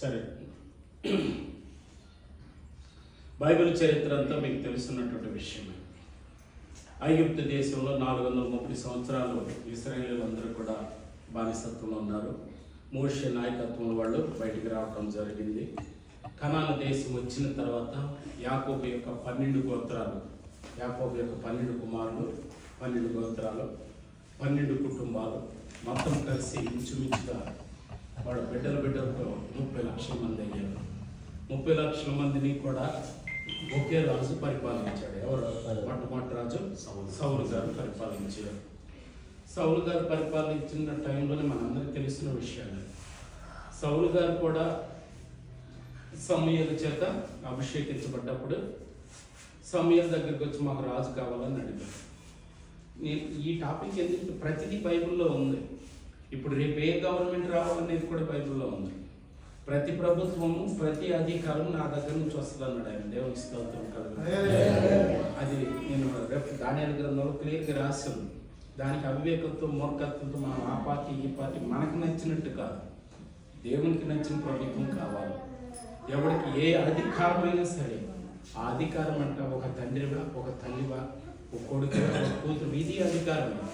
సరే, బైబిల్ చరిత్ర అంతా మీకు తెలుసున్నటువంటి విషయమే. ఐగుప్తు దేశంలో 430 సంవత్సరాలు ఇశ్రాయేలీయులందరూ కూడా బానిసత్వంలో ఉన్నారు. మోషే నాయకత్వంలో వాళ్ళు బయటికి రావడం జరిగింది. కనాను దేశం వచ్చిన తర్వాత యాకోబు యొక్క 12 గోత్రాలు, యాకోబు యొక్క 12 కుమారులు, 12 గోత్రాలు, 12 కుటుంబాలు మొత్తం కలిసి ఇంచుమించుగా వాళ్ళ బిడ్డలతో 30 లక్షల మంది అయ్యారు. 30 లక్షల మందిని కూడా ఒకే రాజు పరిపాలించాడు. ఎవరు? మొట్టమొదటి రాజు సౌలు గారు పరిపాలించారు. సౌలు గారు పరిపాలించిన టైంలోనే మనందరికీ తెలిసిన విషయాలు. సౌలు గారు కూడా సమూయేలు చేత అభిషేకించబడ్డప్పుడు సమూయేలు దగ్గరికి వచ్చి మాకు రాజు కావాలని అడిగారు. నేను ఈ టాపిక్ ఎందుకు, ప్రతిదీ బైబిల్లో ఉంది. ఇప్పుడు రేపు ఏ గవర్నమెంట్ రావాలనేది కూడా బైబిల్లో ఉంది. ప్రతి ప్రభుత్వము, ప్రతి అధికారం నా దగ్గర నుంచి వస్తుంది అన్నాడు ఆయన. దేవుని స్తోత్రం కలుగును. అది నేను రేపు దానియేలు గ్రంథంలో క్లియర్గా రాశాను. దానికి అవివేకంతో, మూర్ఖత్వంతో మనం ఆ పార్టీ ఈ పార్టీ మనకు నచ్చినట్టు కాదు, దేవునికి నచ్చిన ప్రభుత్వం కావాలి. ఎవరికి ఏ అధికారమైనా సరే ఆ అధికారం అంటే ఒక తండ్రివా, ఒక తల్లివా, ఒక కొడుకు, ఒక కూతురు, ఇది అధికారమే.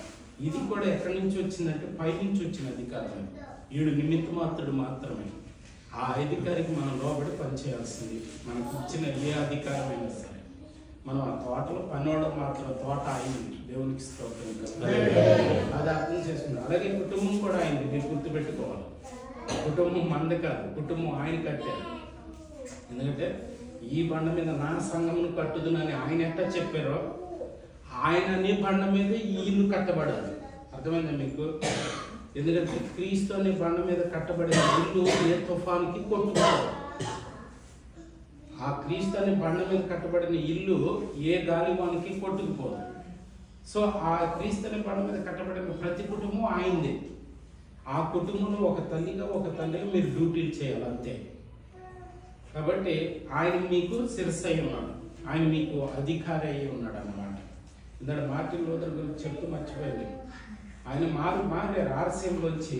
ఇది కూడా ఎక్కడి నుంచి వచ్చిందంటే పై నుంచి వచ్చిన అధికారమే. వీడు నిమిత్త మాత్రుడు మాత్రమే. ఆ అధికారికి మనం లోబడి పనిచేయాల్సింది. మనకు ఇచ్చిన ఏ అధికారమైనా సరే. మనం ఆ తోటలో పనివాడు మాత్రం తోట అయింది. దేవునికి స్తోత్రం కదా, అది అర్థం చేసుకున్నాం. అలాగే కుటుంబం కూడా అయింది. మీరు గుర్తుపెట్టుకోవాలి, కుటుంబం మంద కాదు, కుటుంబం ఆయన కట్టారు. ఎందుకంటే ఈ బండ మీద నా సంఘమును కట్టుదునని ఆయన ఎట్టా చెప్పారో ఆయన అనే బండ మీద ఈ ఇల్లు కట్టబడాలి. అర్థమైందా మీకు? ఎందుకంటే క్రీస్తు అనే బండ మీద కట్టబడిన ఇల్లు ఏ తుఫానికి కొట్టుకోవాలి. ఆ క్రీస్తు అనే బండ మీద కట్టబడిన ఇల్లు ఏ గాలివానికి కొట్టుకుపోదు. సో ఆ క్రీస్తు అనే బండ మీద కట్టబడిన ప్రతి కుటుంబం ఆయనదే. ఆ కుటుంబంలో ఒక తల్లిగా, ఒక తండ్రిగా మీరు డ్యూటీలు చేయాలి అంతే. కాబట్టి ఆయన మీకు శిరస్సు అయి ఉన్నాడు, ఆయన మీకు అధికారి అయి ఉన్నాడు అన్నమాట. ఇందాక మార్టిన్ లూథర్ గురించి చెప్తూ మర్చిపోయింది. ఆయన మారారు ఆర్సీఎంలోంచి.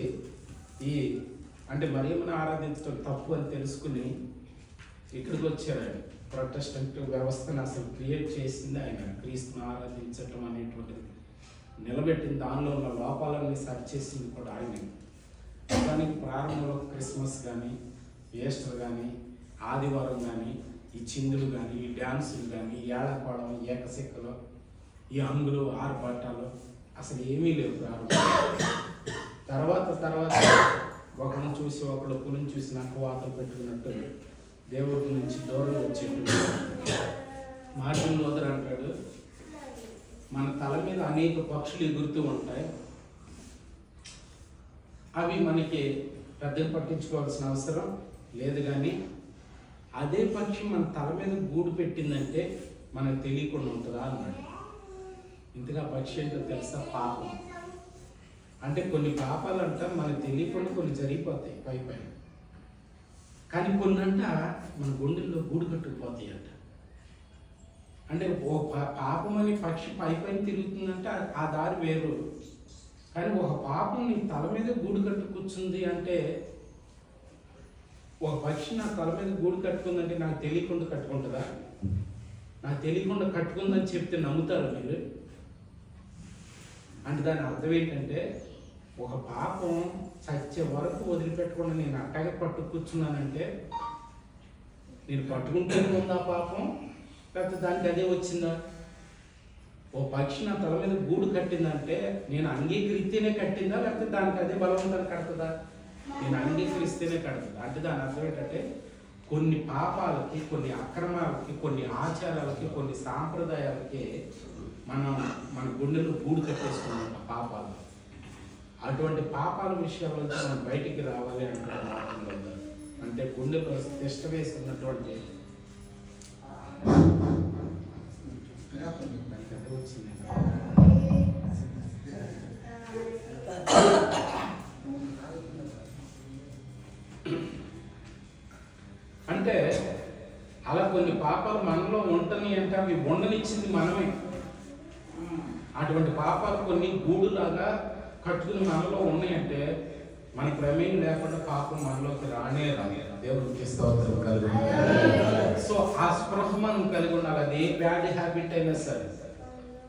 ఈ అంటే మరియమ్మను ఆరాధించడం తప్పు అని తెలుసుకుని ఇక్కడికి వచ్చారు. ఆయన ప్రొటెస్టెంట్ వ్యవస్థను అసలు క్రియేట్ చేసింది ఆయన. క్రీస్తుని ఆరాధించటం అనేటువంటిది నిలబెట్టింది. దానిలో ఉన్న లోపాలన్నీ సరి చేసింది కూడా ఆయన. దానికి ప్రారంభంలో క్రిస్మస్ కానీ, ఈస్టర్ కానీ, ఆదివారం కానీ, ఈ చిందులు కానీ, ఈ డ్యాన్సులు కానీ, ఈ ఏడపాడం, ఏకశిక్కలు, ఈ హంగులు, ఆర్భాటాలు అసలు ఏమీ లేవు ప్రారంభం. తర్వాత ఒకరిని చూసి ఒకళ్ళు పులిని చూసి నాకు వాతలు పెట్టుకున్నట్టు దేవుడి నుంచి దూరం వచ్చేట్టు మార్టిన్ లూథర్ అంటాడు, మన తల మీద అనేక పక్షులు ఎగురుతూ ఉంటాయి, అవి మనకి పెద్దగా పట్టించుకోవాల్సిన అవసరం లేదు. కానీ అదే పక్షి మన తల మీద గూడు పెట్టిందంటే మనకు తెలియకుండా ఉంటుందా అన్నాడు. ఇంతగా పక్షి ఏంటో తెలుసా? పాపం. అంటే కొన్ని పాపాలంట మనకు తెలియకుండా కొన్ని జరిగిపోతాయి పై కానీ కొన్ని అంట మన గుండెల్లో గూడు కట్టుకుపోతాయి అంట. అంటే ఓ పాపం అనే పక్షి పైన తిరుగుతుందంటే ఆ దారి వేరు. కానీ ఒక పాపం నీ తల మీద గూడు కట్టు కూర్చుంది అంటే, ఒక పక్షి నా తల మీద గూడు కట్టుకుందంటే నాకు తెలియకుండా కట్టుకుంటుందా? నాకు తెలియకుండా కట్టుకుందని చెప్తే నమ్ముతారు మీరు? అంటే దాని అర్థం ఏంటంటే, ఒక పాపం చచ్చే వరకు వదిలిపెట్టకుండా నేను అట్టగా పట్టు కూర్చున్నానంటే నేను పట్టుకుంటూనే ఉందా పాపం, లేకపోతే దానికి అదే వచ్చిందా? ఓ పక్షి నా తల మీద గూడు కట్టిందంటే నేను అంగీకరిస్తేనే కట్టిందా, లేకపోతే దానికి అదే బలవంతాన్ని కడుతుందా? నేను అంగీకరిస్తేనే కడుతుందా? అంటే దాని అర్థం ఏంటంటే, కొన్ని పాపాలకి, కొన్ని అక్రమాలకి, కొన్ని ఆచారాలకి, కొన్ని సాంప్రదాయాలకి మన గుండెలో గూడు కట్టేసుకున్నాం పాపాలు. అటువంటి పాపాల విషయాల నుంచి మనం బయటికి రావాలి అంటున్నారు. అంటే గుండెలో తిష్ట వేసి ఉన్నటువంటి అంటే అలా కొన్ని పాపాలు మనలో ఉంటని అంటే అవి ఉండనిచ్చింది మనమే. అటువంటి పాపాలు కొన్ని గూడులాగా కట్టుకుని మనలో ఉన్నాయంటే మన ప్రమేయం లేకుండా పాపం మనలోకి రానే రాదు. దేవునికి స్తోత్రం కలుగును. సో ఆ స్పృహ మనం కలిగి ఉండాలి. అది ఏ బ్యాడ్ హ్యాబిట్ అయినా సరే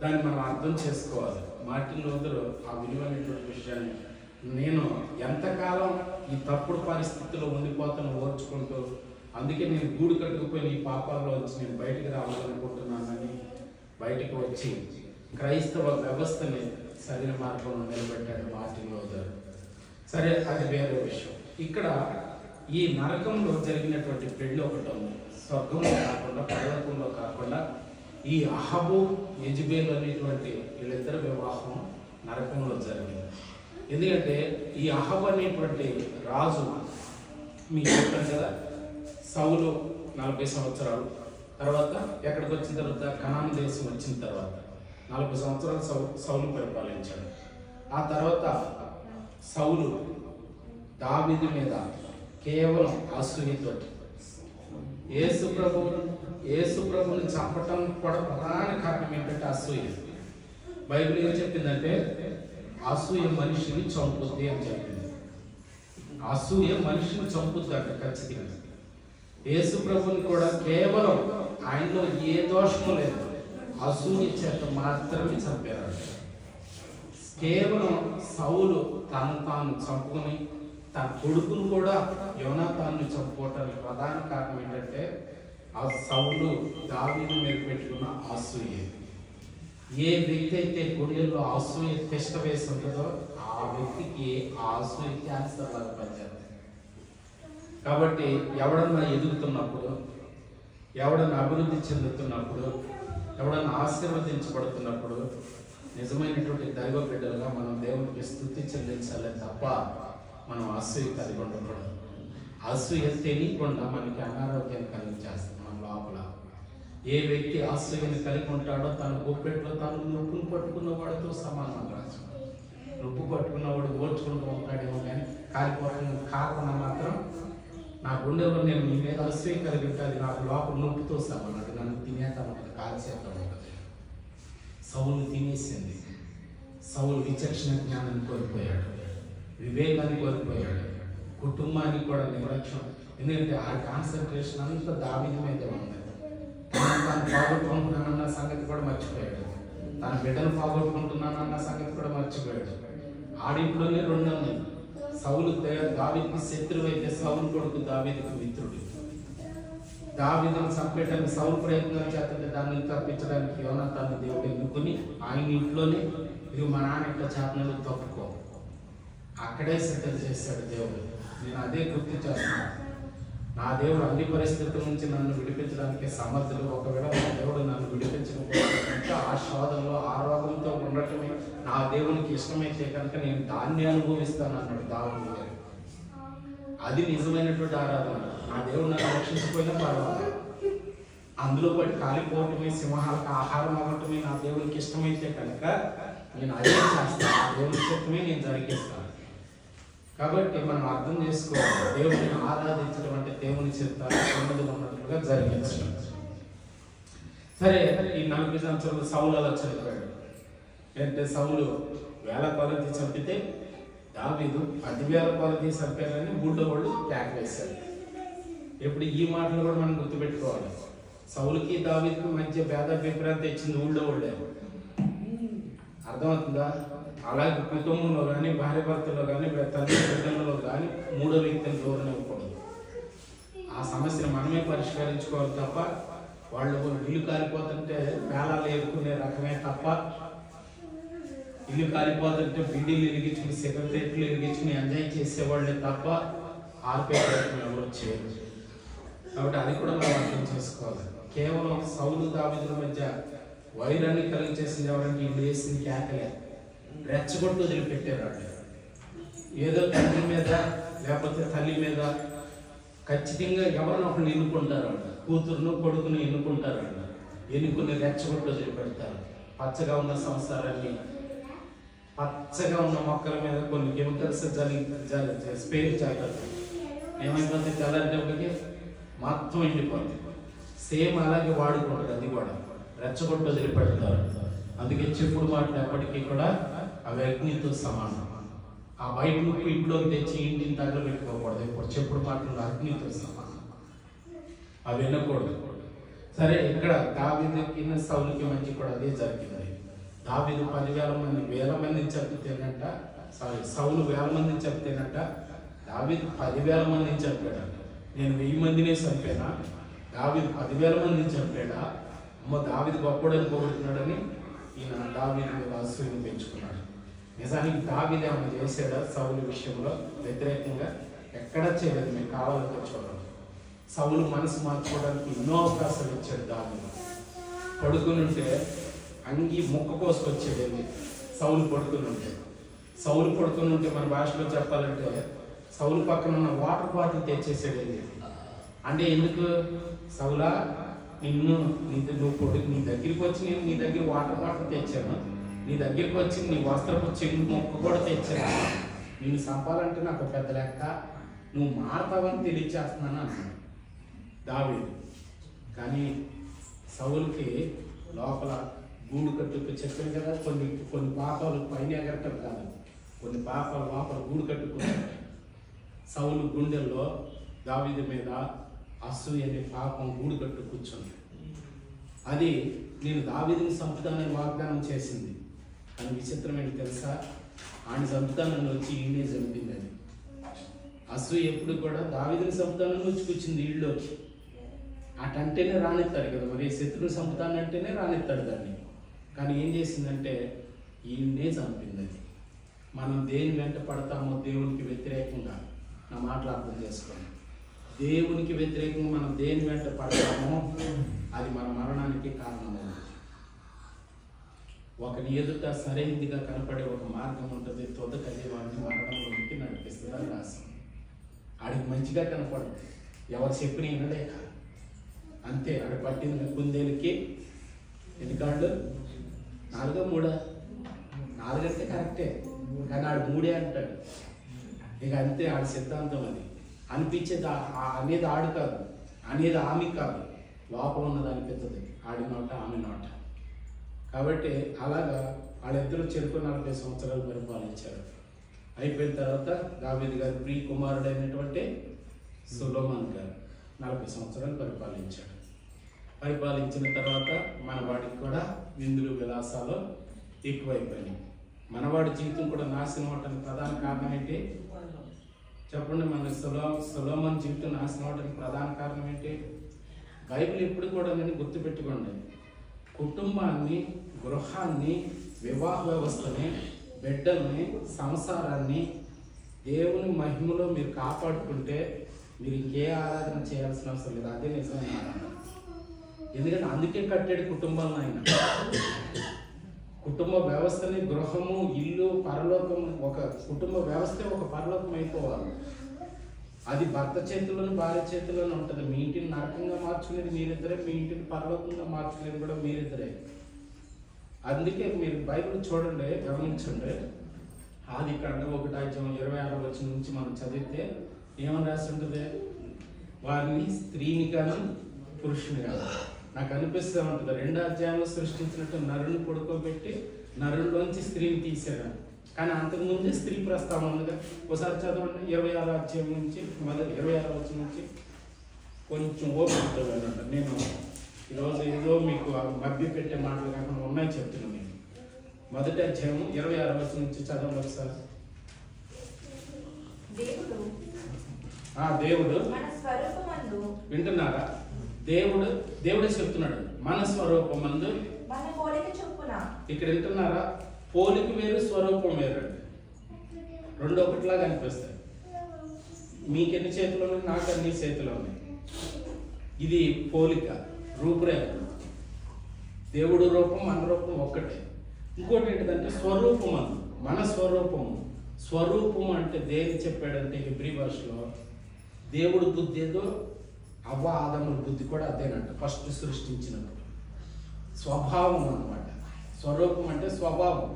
దాన్ని మనం అర్థం చేసుకోవాలి. మార్టిన్ లూథర్ ఆ విలువైనటువంటి విషయాన్ని, నేను ఎంతకాలం ఈ తప్పుడు పరిస్థితిలో ఉండిపోతాను ఓర్చుకుంటూ, అందుకే నేను గూడు కట్టుకుపోయిన ఈ పాపాల్లో వచ్చి నేను బయటికి రావాలనుకుంటున్నానని బయటకు వచ్చి క్రైస్తవ వ్యవస్థని సరైన మార్గంలో నిలబెట్టాడు మార్టిన్ లూథర్. సరే, అది వేరే విషయం. ఇక్కడ ఈ నరకంలో జరిగినటువంటి పెళ్లి ఒకటి ఉంది. స్వర్గంలో కాకుండా పరలోకంలో కాకుండా ఈ అహబు యెజబెల్ అనేటువంటి వీళ్ళిద్దరి వివాహం నరకంలో జరిగింది. ఎందుకంటే ఈ అహబు అనేటువంటి రాజు, మీకు చెప్పాను కదా, సౌలు 40 సంవత్సరాలు తర్వాత ఎక్కడికి వచ్చిన తర్వాత కనాను దేశం వచ్చిన తర్వాత 40 సంవత్సరాలు సౌలు పరిపాలించాడు. ఆ తర్వాత సౌలు దావీదు మీద కేవలం అసూయతో యేసు ప్రభుని చంపటం కూడా ప్రధాన కారణం ఏంటంటే అసూయ. బైబిల్ ఏం చెప్పిందంటే అసూయ మనిషిని చంపుద్ది అని చెప్పింది. అసూయ మనిషిని చంపుద్ది అంటే ఖచ్చితంగా. యేసు ప్రభుని కూడా కేవలం ఆయనలో ఏ దోషము లేదు, అసూయ చేత మాత్రమే చంపారు. కేవలం సౌలు తను తాను చంపుకొని తన కొడుకును కూడా యోనాతాను చంపుకోవటానికి ప్రధాన కారణం ఏంటంటే ఆ సౌలు దావీదు మీద పెట్టుకున్న అసూయ. ఏ వ్యక్తి అయితే గుండెల్లో అసూయ తిష్ట వేసి ఉంటుందో ఆ వ్యక్తికి ఆ అసూయ క్యాన్సర్ లాగా పనిచేస్తుంది. కాబట్టి ఎవడన్నా ఎదుగుతున్నప్పుడు, ఎవడన్నా అభివృద్ధి చెందుతున్నప్పుడు, ఎవడన్నా ఆశీర్వదించబడుతున్నప్పుడు నిజమైనటువంటి దైవ బిడ్డలుగా మనం దేవునికి స్తుతి చెల్లించాలి తప్ప మనం అసూయ కలిగి ఉండకూడదు. అసూయ తెలియకుండా మనకి అనారోగ్యాన్ని కలిగించేస్తాం మన లోపల. ఏ వ్యక్తి అసూయని కలిగి ఉంటాడో తన గుప్పెట్లో తను నొప్పును పట్టుకున్న వాడితో సమానం. రాజు నొప్పు పట్టుకున్నవాడు ఓర్చుకుంటూ ఉంటాడేమో కానీ కాకుండా మాత్రం నా గుండెలో నేను మీ మీద అసూయ కలిగి ఉంటే అది నాకు లోపల నొప్పితో సమానం. అది నన్ను తినేద్దాం ఉంటుంది, కాల్చేద్దాం ఉంటుంది. సౌలు తినేసింది. సౌలు విచక్షణ జ్ఞానాన్ని కోల్పోయాడు, వివేకాన్ని కోల్పోయాడు, కుటుంబాన్ని కూడా నిర్లక్ష్యం. ఎందుకంటే ఆ కాన్సన్ట్రేషన్ అంతా దావీదు మీదే ఉంది. తాను పోగొట్టుకుంటున్నానన్న సంగతి కూడా మర్చిపోయాడు, తన బిడ్డను పోగొట్టుకుంటున్నానన్న సంగతి కూడా మర్చిపోయాడు. ఆడింట్లోనే 2 ఉన్నాయి. సౌలు దావీదుకి శత్రువు అయితే సౌలు కొడుకు దావీదుకు మిత్రుడు. దావీదును చంపేయడానికి సౌలు ప్రయత్నం చేస్తుంటే దాన్ని తప్పించడానికి యోనాతాను దేవుడు ఎన్నుకొని ఆయన ఇంట్లోనే ఇది మా నాన్న ఇట్లా చేతనలు తప్పుకో అక్కడే సెటిల్ చేశాడు దేవుడు. నేను అదే గుర్తు చేస్తున్నాను. నా దేవుడు అన్ని పరిస్థితుల నుంచి నన్ను విడిపించడానికి సమర్థుడు. ఒకవేళ నా దేవుడు నన్ను విడిపించకపోతే ఆ శోధనలో ఆ రోగంతో ఉండటమే నా దేవునికి ఇష్టమైతే కనుక నేను దాన్ని అనుభవిస్తాను అన్నాడు దావీదు. అది నిజమైనటువంటి ఆరాధన. నా దేవుడు నన్ను రక్షించకపోయినా పర్వాలేదు, అందులో పడి కాలిపోవటమే, సింహాలకు ఆహారం అవ్వటమే నా దేవునికి ఇష్టమైతే కనుక నేను అదే చేస్తాను. ఆ దేవుని చిత్తమే నేను జరిగిస్తాను. కాబట్టి మనం అర్థం చేసుకోవాలి, దేవుడిని ఆరాధించడం అంటే దేవుని చిత్తాన్ని ఉన్నట్లుగా జరిగించడం. సరే, ఈ 40 సంవత్సరాలు సౌలు అలా చనిపోయాడు. అంటే సౌలు 1000 కొలది చంపితే దావీదు 10,000 కొలది చంపారని ఊళ్ళో వాళ్ళు ట్యాగ్ వేశారు. ఇప్పుడు ఈ మాటలు కూడా మనం గుర్తుపెట్టుకోవాలి. సౌలుకి దావీదుకి మధ్య భేదాభిప్రాయం తెచ్చింది ఊళ్ళో వాళ్ళే. అర్థమవుతుందా? అలాగే కుటుంబంలో కానీ, భార్య భర్తలో కానీ, తల్లి బిడ్డలలో కానీ 3వ వ్యక్తిని దూరనివ్వకూడదు. ఆ సమస్యను మనమే పరిష్కరించుకోవాలి తప్ప వాళ్ళు ఇల్లు కాలిపోతుంటే పేలాలు ఏరుకునే రకమే తప్ప, ఇల్లు కాలిపోతుంటే బిడ్డీలు ఇరిగించుకుని సెక్రటరీలు ఇరిగించుకుని ఎంజాయ్ చేసేవాళ్ళే తప్ప ఆర్పే ప్రయత్నం ఎవరు చేయరు. కాబట్టి అది కూడా మనం అర్థం చేసుకోవాలి. కేవలం సౌలు దావీదుల మధ్య వైరాన్ని కలిగించేసింది ఎవరంటే ఇల్లు వేసింది కేకలే, రెచ్చగొట్టు వదిలిపెట్టారు. ఏదో తండ్రి మీద లేకపోతే తల్లి మీద ఖచ్చితంగా ఎవరిని ఒకళ్ళు ఎన్నుకుంటారు. కూతురును కొడుకును ఎన్నుకుంటారు. ఎన్నుకుని రెచ్చగొట్టు వదిలిపెడతారు. పచ్చగా ఉన్న సంసారాన్ని, పచ్చగా ఉన్న మొక్కల మీద కొన్ని కెమికల్స్ స్ప్రే చేస్తారు. ఏమైపోతే తెల్లంటే మొత్తం ఎండిపోతుంది. సేమ్ అలాగే వాడుకుంటారు. అది కూడా రెచ్చగొట్టు వదిలిపెడతారు. అందుకే చెప్పుడు మాటలు ఎప్పటికీ కూడా అవి అగ్నితో సమానం. ఆ బయట ముక్కు ఇంట్లోకి తెచ్చి ఇంటిని తగలబెట్టుకోకూడదు. ఇప్పుడు చెప్పుడు మాటలు అగ్నితో సమానం, అవి వినకూడదు. సరే, ఇక్కడ దావీదుకి సౌలుకి మధ్య కూడా అదే జరిగింది. దావీదు 10,000 మంది 1,000 మందిని చంపితేనంట, సౌలు 1,000 మందిని చంపితేనంట, దావీదు 10,000 మందిని చంపాడు. నేను 1000 మందినే చంపానా, దావీదు 10,000 మందిని చంపాడా, అమ్మ దావీదు గొప్పడని పోగొడుతున్నాడని ఈయన దావీదు మీద అసూయను పెంచుకున్నాడు. నిజానికి దావీదు ఏమైనా చేశాడా సౌలు విషయంలో వ్యతిరేకంగా? ఎక్కడా చేయలేదు. మేము కావాలంటే చూడాలి. సౌలు మనసు మార్చుకోవడానికి ఎన్నో అవకాశాలు ఇచ్చాడు. దావీదు పడుకుని ఉంటే అంగి ముక్క కోసుకొచ్చేది. సౌలు పడుకుని ఉంటే మన భాషలో చెప్పాలంటే సౌలు పక్కన ఉన్న వాటర్ బాటిల్ తెచ్చేసేది. అంటే ఎందుకు? సౌలా, నువ్వు నీ దగ్గరికి వచ్చి నేను నీ దగ్గర వాటర్ బాటిల్ తెచ్చాను, నీ దగ్గరికి వచ్చి నీ వస్త్రపు చెంగు మొక్క కూడా తెచ్చాను, నేను చంపాలంటే నాకు పెద్ద లెక్క, నువ్వు మారతావని తెలియచేస్తున్నాను అన్నాడు దావీదు. కానీ సౌలుకి లోపల గూడు కట్టుకు చెప్పాను కదా, కొన్ని పాపాలు పైన ఎగరటం కాదు, కొన్ని పాపాలు లోపల గూడు కట్టుకున్నాడు. సౌలు గుండెల్లో దావీదు మీద అసూయ అనే పాపం గూడు కట్టు కూర్చుంది. అది నేను దావీదుని చంపుతానని వాగ్దానం చేసింది. అని విచిత్రం ఏంటి తెలుసా? ఆయన చంపుతానని వచ్చి ఈయనే చంపింది. అది అసూయ ఎప్పుడు కూడా దావీదుని చంపుతానని వచ్చి కూర్చుంది ఇళ్ళలోకి. అటంటేనే రానిస్తాడు కదా, మరి శత్రువుని చంపుతానంటేనే రానిస్తాడు దాన్ని. కానీ ఏం చేసిందంటే ఈయన్నే చంపింది. అది మనం దేని వెంట పడతామో దేవునికి వ్యతిరేకంగా, నా మాటలు అర్థం చేసుకోండి, దేవునికి వ్యతిరేకంగా మనం దేని వెంట పడతామో అది మన మరణానికి కారణమవుతుంది. ఒకని ఎదుట సరైనదిగా కనపడే ఒక మార్గం ఉంటుంది, తొదకది వాడిని మరణంలోనికి నడిపిస్తుంది అని రాస్తాం. ఆడికి మంచిగా కనపడదు, ఎవరు చెప్పిన వినలేక అంతే. ఆడ పట్టిన కుందేలకి ఎన్ని కాళ్ళు? 4 3 4 అంటే కరెక్టే, కానీ ఆడు 3 అంటాడు. ఇక అంతే, ఆడి సిద్ధాంతం. అది అనిపించేది అనేది ఆడు కాదు, అనేది ఆమె కాదు, లోపల ఉన్నది అనిపిస్తుంది. ఆడి నోట ఆమె నోట. కాబట్టి అలాగా వాళ్ళిద్దరూ చెరుకు 40 సంవత్సరాలు పరిపాలించారు. అయిపోయిన తర్వాత దావీదు గారి ప్రియ కుమారుడైనటువంటి సొలొమోను గారు 40 సంవత్సరాలు పరిపాలించిన తర్వాత మనవాడికి కూడా విందులు విలాసాలు ఎక్కువైపోయినాయి. మనవాడి జీవితం కూడా నాశనం అవటానికి ప్రధాన కారణం ఏంటి చెప్పండి? మన సొలొమోను జీవితం నాశనం అవడానికి ప్రధాన కారణం ఏంటి? బైబిల్ ఎప్పుడు కూడా నేను గుర్తుపెట్టుకోండి, కుటుంబాన్ని, గృహాన్ని, వివాహ వ్యవస్థని, బిడ్డల్ని, సంసారాన్ని దేవుని మహిమలో మీరు కాపాడుకుంటే మీరు ఇంకే ఆరాధన చేయాల్సిన అవసరం లేదు. అదే నిజమైన ఆరాధన. ఎందుకంటే అందుకే కట్టాడు కుటుంబాలను ఆయన. కుటుంబ వ్యవస్థని, గృహము, ఇల్లు, పరలోకం, ఒక కుటుంబ వ్యవస్థే ఒక పరలోకం అయిపోవాలి. అది భర్త చేతుల్లోని భార్య చేతుల్లోనే ఉంటుంది. మీ ఇంటిని నరకంగా మార్చుకునేది మీరిద్దరే, మీ ఇంటిని పరలోకంగా మార్చుకునేది కూడా మీరిద్దరే. అందుకే మీరు బైబిల్ చూడండి, గమనించండి. ఆదికాండం 1:26 నుంచి మనం చదివితే ఏమని రాసి ఉంటుంది? వారిని స్త్రీని కానీ పురుషుని కానీ. నాకు అనిపిస్తూ ఉంటుంది 2వ అధ్యాయంలో సృష్టించినట్టు నరుని పడుకోబెట్టి నరుల్లోంచి స్త్రీని తీసాడు. కానీ అంతకుముందే స్త్రీ ప్రస్తావన ఉందిగా. ఒకసారి చదవండి 26వ అధ్యాయం నుంచి, 26వ నుంచి కొంచెం ఓపిక వెళ్ళండి. నేను ఈరోజు ఏదో మీకు మభ్య పెట్టే మాటలు కాకుండా ఉన్నాయి చెప్తున్నాను. నేను 1వ అధ్యాయం 26వ నుంచి చదవండి ఒకసారి. దేవుడు వింటున్నారా? దేవుడే చెప్తున్నాడు, మన స్వరూపమందు. ఇక్కడ వింటున్నారా? పోలిక వేరు, స్వరూపం వేరు అండి. 2 ఒకటిలాగా అనిపిస్తాయి. మీకు ఎన్ని చేతులు ఉన్నాయి, నాకు అన్ని చేతులు ఉన్నాయి. ఇది పోలిక, రూపురేఖ. దేవుడు రూపం, మన రూపం ఒక్కటే. ఇంకోటి ఏంటిదంటే స్వరూపమందు, మన స్వరూపము. స్వరూపం అంటే దేని చెప్పాడంటే హెబ్రీ భాషలో దేవుడు బుద్ధి ఏదో అవ్వ ఆదముల బుద్ధి కూడా అదేనంట. ఫస్ట్ సృష్టించినప్పుడు స్వభావం అన్నమాట. స్వరూపం అంటే స్వభావం.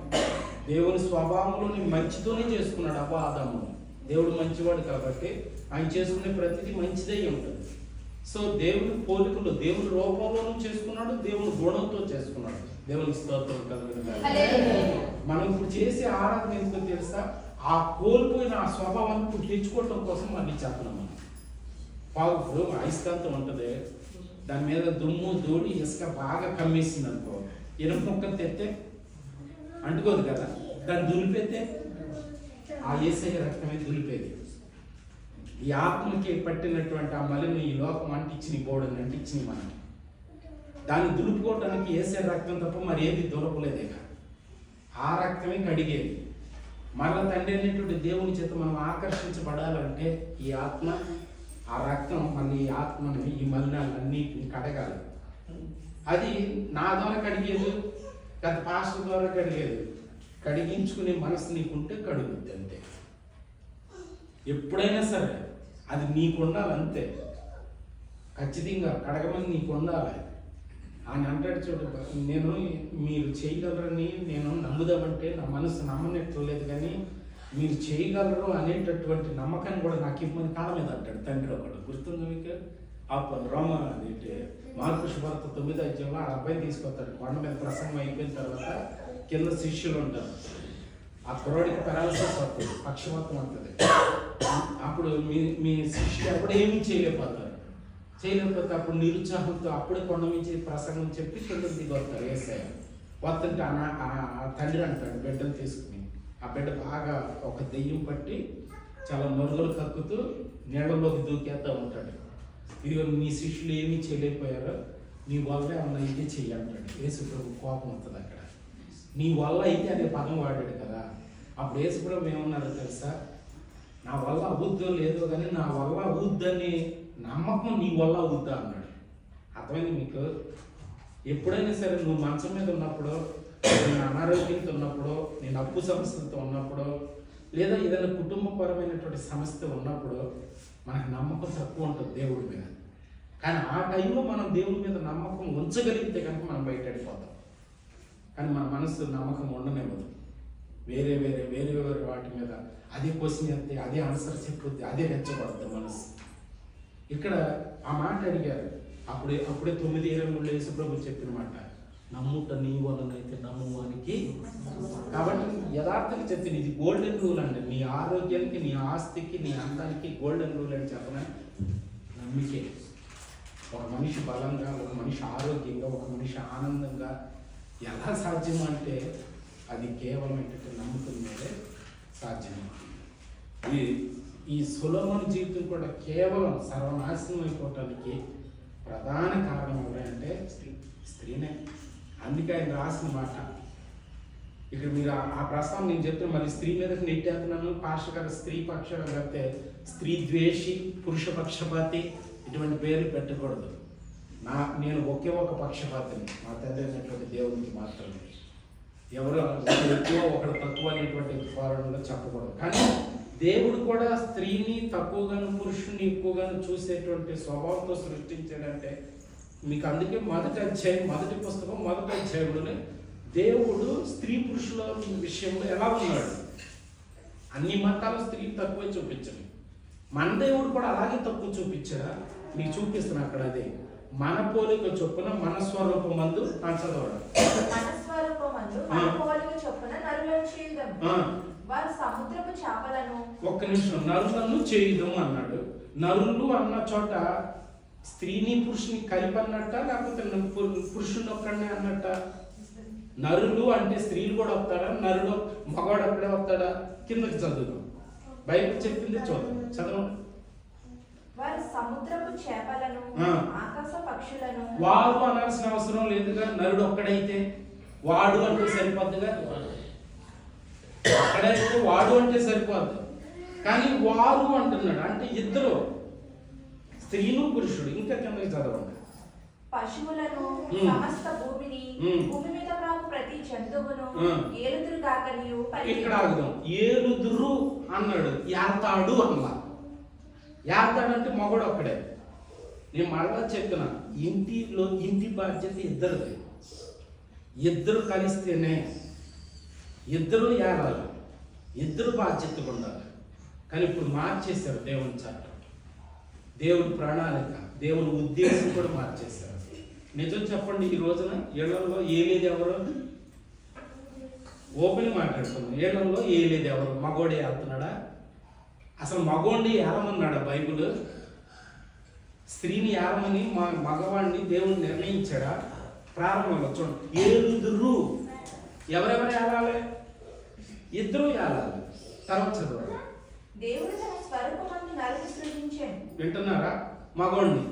దేవుని స్వభావంలోని మంచితోనే చేసుకున్నాడు అవ్వ ఆదములు. దేవుడు మంచివాడు కాబట్టి ఆయన చేసుకునే ప్రతిదీ మంచిదై ఉంటుంది. సో దేవుని పోలికలు, దేవుని రూపంలోనూ చేసుకున్నాడు, దేవుని గుణంతో చేసుకున్నాడు. దేవుని స్తోత్రం కలుగును. మనం ఇప్పుడు చేసే ఆరాధన ఎందుకు తెలుసా? ఆ కోల్పోయిన ఆ స్వభావాన్ని తెచ్చుకోవటం కోసం మళ్ళీ చెప్పడం మనం. ఇప్పుడు అయస్కాంతం ఉంటుంది, దాని మీద దుమ్ము ధూళి ఇసుక బాగా కమ్మేసింది అనుకో, ఇనుప ముక్క తెస్తే అంటుకోదు కదా, దాన్ని దులిపేస్తే ఆ యేసయ్య రక్తమే దులిపేది. ఈ ఆత్మకి పట్టినటువంటి ఆ మలిని ఈ లోకం అంటించి బోడని అంటించింది మనం. దాన్ని దులుపుకోవటానికి యేసయ్య రక్తం తప్ప మరి ఏది దులపలేదే. ఆ రక్తమే కడిగేది. మరల తండ్రి అనేటువంటి దేవుని చేత మనం ఆకర్షించబడాలంటే ఈ ఆత్మ, ఆ రక్తం మళ్ళీ ఈ ఆత్మని, ఈ మలినాలన్నిటిని కడగాలి. అది నా ద్వారా కడిగేది, గత పాస్టర్ ద్వారా కడిగేది. కడిగించుకునే మనసు నీకుంటే కడుగుద్ది అంతే. ఎప్పుడైనా సరే అది నీకు ఉండాలి అంతే. ఖచ్చితంగా కడగమని నీకు ఉండాలి అని అంటాడు. చూడు, నేను మీరు చేయగలరని నేను నమ్ముదామంటే నా మనసు నమ్మనట్లేదు, కానీ మీరు చేయగలరు అనేటటువంటి నమ్మకాన్ని కూడా నాకు ఇవ్వమని కాళ్ళ మీద అంటాడు తండ్రి ఒకడు. గుర్తుంది మీకు? రోమ అదేంటి మార్కు సువార్త 9వ అధ్యాయంలో ఆ అబ్బాయిని తీసుకొస్తాడు. కొండ మీద ప్రసంగం అయిపోయిన తర్వాత కింద శిష్యులు ఉంటారు. ఆ కుర్రాడికి పెరాలసిస్ వస్తుంది, పక్షవాతం వస్తుంది. అప్పుడు మీ శిష్యులు అప్పుడు ఏమీ చేయలేకపోతారు. అప్పుడు నిరుత్సాహంతో అప్పుడే కొండ నుంచి ప్రసంగం చెప్పి కిందకి దిగి వస్తారు. యేసయ్య వస్తుంటే ఆ తండ్రి అంటాడు బిడ్డను తీసుకుని, ఆ బిడ్డ బాగా ఒక దెయ్యం పట్టి చాలా నొరుగులు కక్కుతూ నీళ్ళలోకి దూకేస్తూ ఉంటాడు. ఇదిగో నీ శిష్యులు ఏమీ చేయలేకపోయారో, నీ వల్ల ఏమన్నా అయితే చెయ్యి అంటాడు. యేసుప్రభు కోపం వస్తుంది అక్కడ. నీ వల్ల అయితే అనే పదం వాడాడు కదా. అప్పుడు యేసుప్రభు ఏమన్నారో తెలుసా? నా వల్ల అవుద్దో లేదో కానీ నా వల్ల అవుద్దని నమ్మకం నీ వల్ల అవుద్దా అన్నాడు. అర్థమైంది మీకు? ఎప్పుడైనా సరే నువ్వు మంచం మీద ఉన్నప్పుడు, నేను అనారోగ్యంతో ఉన్నప్పుడు, నేను అప్పు సమస్యలతో ఉన్నప్పుడు, లేదా ఏదైనా కుటుంబపరమైనటువంటి సమస్య ఉన్నప్పుడు మనకు నమ్మకం తక్కువ ఉంటుంది దేవుడి మీద. కానీ ఆ టైంలో మనం దేవుడి మీద నమ్మకం ఉంచగలిగితే కనుక మనం బయటపడిపోతాం. కానీ మన మనసు నమ్మకం ఉండనివ్వదు. వేరే వాటి మీద అదే క్వశ్చన్ చెప్తే, అదే ఆన్సర్ చెప్పుద్ది, అదే రెచ్చబడుతుంది మనసు. ఇక్కడ ఆ మాట అడిగారు. అప్పుడే 9:23 యేసుప్రభు చెప్పిన మాట, నమ్ముట నీ వలనైతే నమ్మువానికి. కాబట్టి యథార్థంగా చెప్తుంది, ఇది గోల్డెన్ రూల్ అండి. నీ ఆరోగ్యానికి, నీ ఆస్తికి, నీ అందానికి గోల్డెన్ రూల్ అని చెప్పిన నమ్మికే. ఒక మనిషి బలంగా, ఒక మనిషి ఆరోగ్యంగా, ఒక మనిషి ఆనందంగా ఎలా సాధ్యం అంటే అది కేవలం ఏంటంటే నమ్మకం మీదే సాధ్యం. ఈ సొలొమోను జీవితం కూడా కేవలం సర్వనాశనం అయిపోవటానికి ప్రధాన కారణం ఎవరంటే స్త్రీనే. అందుకే ఆయన రాసిన మాట. ఇక్కడ మీరు ఆ ప్రస్తావన నేను చెప్తే మళ్ళీ స్త్రీ మీదకి నెట్టేస్తున్నాను. పాస్టర్ గారు స్త్రీ పక్షం కడితే స్త్రీ ద్వేషి, పురుష పక్షపాతి ఇటువంటి పేర్లు పెట్టకూడదు. నేను ఒకే ఒక పక్షపాతిని, మా తండ్రి అనేటువంటి దేవునికి మాత్రమే. ఎవరు ఎక్కువ ఒకడు తక్కువ అనేటువంటి కారణంలో చెప్పకూడదు. కానీ దేవుడు కూడా స్త్రీని తక్కువగాను పురుషుని ఎక్కువగాను చూసేటువంటి స్వభావంతో సృష్టించాడంటే మీకు అందుకే మొదటి పుస్తకం 1వ అధ్యాయంలోనే దేవుడు స్త్రీ పురుషుల విషయంలో ఎలా ఉన్నాడు. అన్ని మతాలు స్త్రీ తక్కువ చూపించండి. మన దేవుడు కూడా అలాగే తక్కువ చూపించాడా? మీకు చూపిస్తున్నా అక్కడ. అదే మన పోలిక చొప్పున మన స్వరూపమందు చదవడం. ఒక్క నిమిషం, నరులను చేయుదం అన్నాడు. నరులు అన్న చోట స్త్రీని పురుషుని కలిపి అన్నట్ట, లేకపోతే పురుషుని ఒక్కడనే అన్నట్ట? నరులు అంటే స్త్రీలు కూడా వస్తాడా? నరుడు మగవాడు అక్కడే వస్తాడా? కిందకి చదువుదాం. బైబిల్ చెప్పింది చదవండి. వారు అనాల్సిన అవసరం లేదుగా. నరుడు ఒక్కడైతే వాడు అంటే సరిపోద్దుగా. అక్కడైతే వాడు అంటే సరిపోద్దు, కానీ వారు అంటున్నాడు అంటే ఇద్దరు, స్త్రీను పురుషుడు. ఇంకా కిందకి చదవండి. పశువులను, సమస్త భూమిని, భూమి మీద ప్రాకు ప్రతి జంతువును ఏలుదురు కాకనియు. ఇక్కడ ఆగుదాం. ఏలుదురు అన్నాడు, యాతాడు అన్నా. యాతాడు అంటే మగడు ఒక్కడే. నేను మళ్ళా చెప్తున్నా, ఇంటి బాధ్యత ఇద్దరిది. ఇద్దరు కలిస్తేనే, ఇద్దరు ఏలాలి, ఇద్దరు బాధ్యతగా ఉండాలి. కానీ ఇప్పుడు మార్చేశారు దేవుని చట్టం, దేవుని ప్రణాళిక, దేవుని ఉద్దేశం కూడా మార్చేశారు. నిజం చెప్పండి, ఈ రోజున ఇళ్లలో ఏలేదు ఎవరు? ఓపెన్ మాట్లాడుతున్నాం. ఏళ్ళల్లో ఏలేదు ఎవరు, మగోడే వెళ్తున్నాడా? అసలు మగోండి ఏలమన్నాడా బైబుల్? స్త్రీని ఏలమని మగవాడిని దేవుడు నిర్ణయించాడా? ప్రారంభంలో చూడండి, ఏలుదురు. ఎవరెవరు ఏలాలి? ఇద్దరు ఏలాలి. తర్వాత చదవాలి. దేవుడు తన స్వరూపమందు నరుని సృజించెను. వింటున్నారా? మగోడిని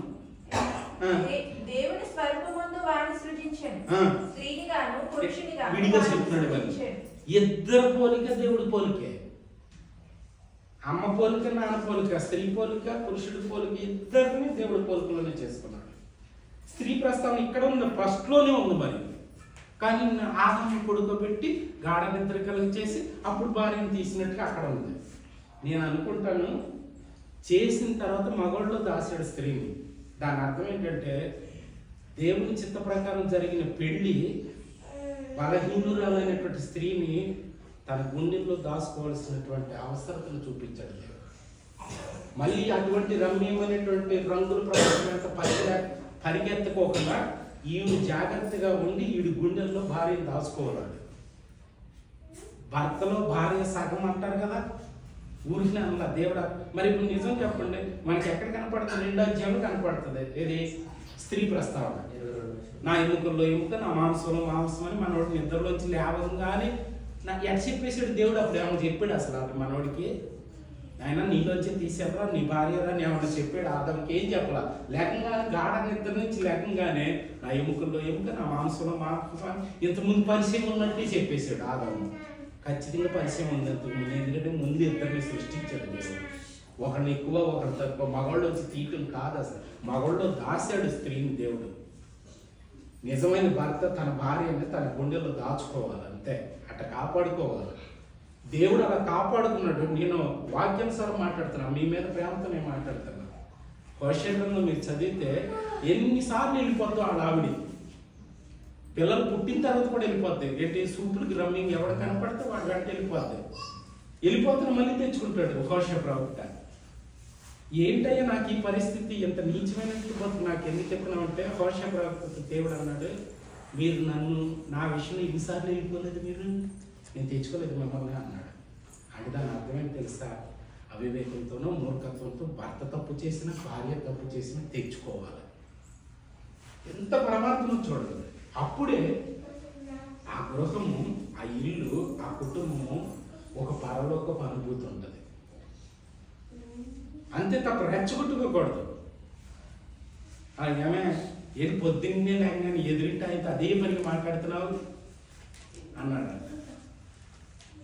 దేవుని స్వరూపమందు వాడిని సృజించెను. స్త్రీని గాను పురుషుని గాను విడిగా చెప్తున్నాడు కదా. ఇద్దరు పోలిక దేవుడి పోలికే. అమ్మ పోలిక, నాన్న పోలిక, స్త్రీ పోలిక, పురుషుడి పోలిక, ఇద్దరిని దేవుడి పోలికలోనే చేసుకున్నాడు. స్త్రీ ప్రస్తావన ఇక్కడ ఉంది, ఫస్ట్ లోనే ఉంది. మరి కానీ ఆదాము పడుకోబెట్టి గాఢ నిద్ర కలిగేసి అప్పుడు భార్యను తీసినట్టుగా అక్కడ ఉంది. నేను అనుకుంటాను చేసిన తర్వాత మగవాళ్ళలో దాసాడు స్త్రీని. దాని అర్థం ఏంటంటే దేవుని చిత్త ప్రకారం జరిగిన పెళ్లి బలహీనురాలైనటువంటి స్త్రీని తన గుండెల్లో దాచుకోవాల్సినటువంటి అవసరతను చూపించాడు. మళ్ళీ అటువంటి రమ్యమైనటువంటి రంగుల ప్రపంచం పరిగెత్తకోకుండా ఈవిడ జాగ్రత్తగా ఉండి ఈవిడ గుండెల్లో భార్యను దాచుకోవాలి. భర్తలో భార్య సగం అంటారు కదా, ఊరికి అలా దేవుడా. మరి ఇప్పుడు నిజం చెప్పండి, మనకి ఎక్కడ కనపడుతుంది? 2వ అధ్యాయంలో కనపడుతుంది. ఇది స్త్రీ ప్రస్తావన. నా ఎముకల్లో ఎముక, నా మాంసంలో మాంసం అని మనోడి నిద్రలోంచి లేవగానే నాకు ఎట్ చెప్పేసాడు దేవుడు. అప్పుడు ఏమన్నా చెప్పాడు అసలు అటు మనోడికి? ఆయన నీలోంచి తీసేవరా, నీ భార్యరా అని ఏమన్నా చెప్పాడు? ఆదాముకి ఏం చెప్పాల? లేకంగానే గాఢ నిద్ర నుంచి లేకంగానే నా ఎముకల్లో ఎముక, నా మాంసంలో మాంసం, ఇంతకుముందు పరిచయం ఉన్నట్టే చెప్పేశాడు ఆదాము. ఖచ్చితంగా పరిచయం ఉంది అంతకుముందు, ఎందుకంటే ముందు ఇద్దరిని సృష్టించాడు దేవుడు. ఒకరిని ఎక్కువ ఒకరిని తక్కువ, మగవాళ్ళు వచ్చి తీయటం కాదు అసలు. మగవాళ్ళు దాచాడు స్త్రీని దేవుడు. నిజమైన భర్త తన భార్యని తన గుండెలో దాచుకోవాలి, అంతే. అట్ట కాపాడుకోవాలి. దేవుడు అలా కాపాడుకున్నాడు. నేను వాక్యానుసారం మాట్లాడుతున్నా, మీ మీద ప్రేమతో నేను మాట్లాడుతున్నా. హోషేయంలో మీరు చదివితే ఎన్నిసార్లు వెళ్ళిపోద్దు వాళ్ళ ఆవిడ. పిల్లలు పుట్టిన తర్వాత కూడా వెళ్ళిపోద్ది. ఏంటి సూపులకి రమ్మింగ్ ఎవడ కనపడితే వాడు వెంట వెళ్ళిపోతున్న మళ్ళీ తెచ్చుకుంటాడు హోషే ప్రవక్త. ఏంటయ్యా నాకు ఈ పరిస్థితి, ఎంత నీచమైన బతుకు నాకు ఎందుకు చెప్పినామంటే, హోషే ప్రవక్త దేవుడు అన్నాడు, మీరు నన్ను నా విషయంలో ఎన్నిసార్లు వెళ్ళిపోలేదు, మీరు నేను తెచ్చుకోలేదు మిమ్మల్ని అన్నాడు. అంటే దాని అర్థమేంటి తెలుసా? అవివేకంతోనో మూర్ఖత్వంతో భర్త తప్పు చేసినా భార్య తప్పు చేసినా తెచ్చుకోవాలి. ఎంత పరమాత్మను చూడదు. అప్పుడే ఆ గృహము, ఆ ఇల్లు, ఆ కుటుంబము ఒక పరలోకపు అనుభూతి ఉంటుంది. అంతే తప్ప రెచ్చగొట్టుకోకూడదు. ఏమే ఏది పొద్దున్నే లేకని ఎదురింటి అయితే అదే పనికి మాట్లాడుతున్నావు అన్నాడు.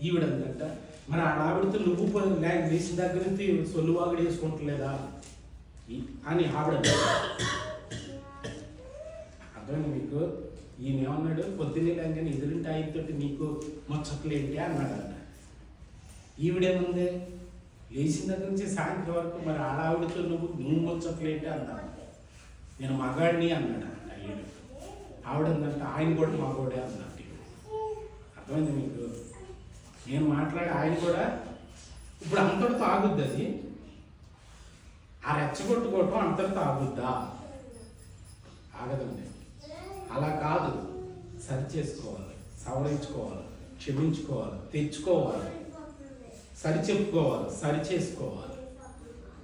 ఈవిడందట, మరి ఆ ఆవిడతో నువ్వు లేచిన దగ్గర నుంచి సొల్లువాగుడు వేసుకుంటలేదా అని ఆవిడ. అర్థమైంది మీకు? ఈయన ఏమన్నాడు? పొద్దున్నే లేకని ఎదురింటి ఆయనతోటి నీకు ముచ్చట్లు ఏంటి అన్నాడంట. ఈవిడేముంది? లేచిన దగ్గర నుంచి సాయంత్రం వరకు మరి ఆడావిడితో నువ్వు ముచ్చట్లు ఏంటి అన్నాడు. నేను మగాడిని అన్నాడు అయ్యాడు. ఆవిడందంటే ఆయన కూడా మగోడే అన్నట్టు. అర్థమైంది మీకు? నేను మాట్లాడి ఆయన కూడా ఇప్పుడు అంతటితో ఆగుద్ది. అది ఆ రెచ్చగొట్టుకోవటం అంతటితో ఆగుద్దా? ఆగదండి. అలా కాదు, సరి చేసుకోవాలి, సవరించుకోవాలి, క్షమించుకోవాలి, తెచ్చుకోవాలి, సరి చెప్పుకోవాలి, సరి చేసుకోవాలి.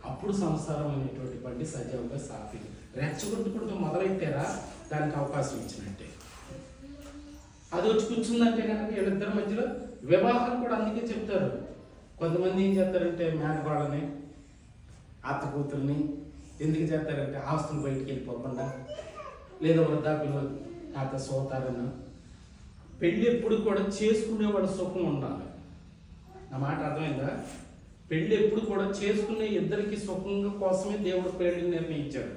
అప్పుడు సంసారం అనేటువంటి బండి సజీవంగా సాగింది. రెచ్చగొట్టుకుంటూ మొదలెట్టారా దానికి అవకాశం ఇచ్చినట్టే. అది వచ్చి కూర్చుందంటే కనుక వీళ్ళిద్దరి మధ్యలో వివాహం కూడా అందుకే చెప్తారు. కొంతమంది ఏం చేస్తారంటే మేనగోళ్ళని, అత్త కూతుర్ని ఎందుకు చేస్తారంటే ఆస్తులు బయటికి వెళ్ళిపోకుండా, లేదా వృద్ధాప్యంలో తాత సోతారని. పెళ్ళి ఎప్పుడు కూడా చేసుకునేవాడు సుఖం ఉండాలి. నా మాట అర్థమైందా? పెళ్ళి ఎప్పుడు కూడా చేసుకునే ఇద్దరికి సుఖంగా కోసమే దేవుడు పెళ్ళిని నిర్ణయించాడు.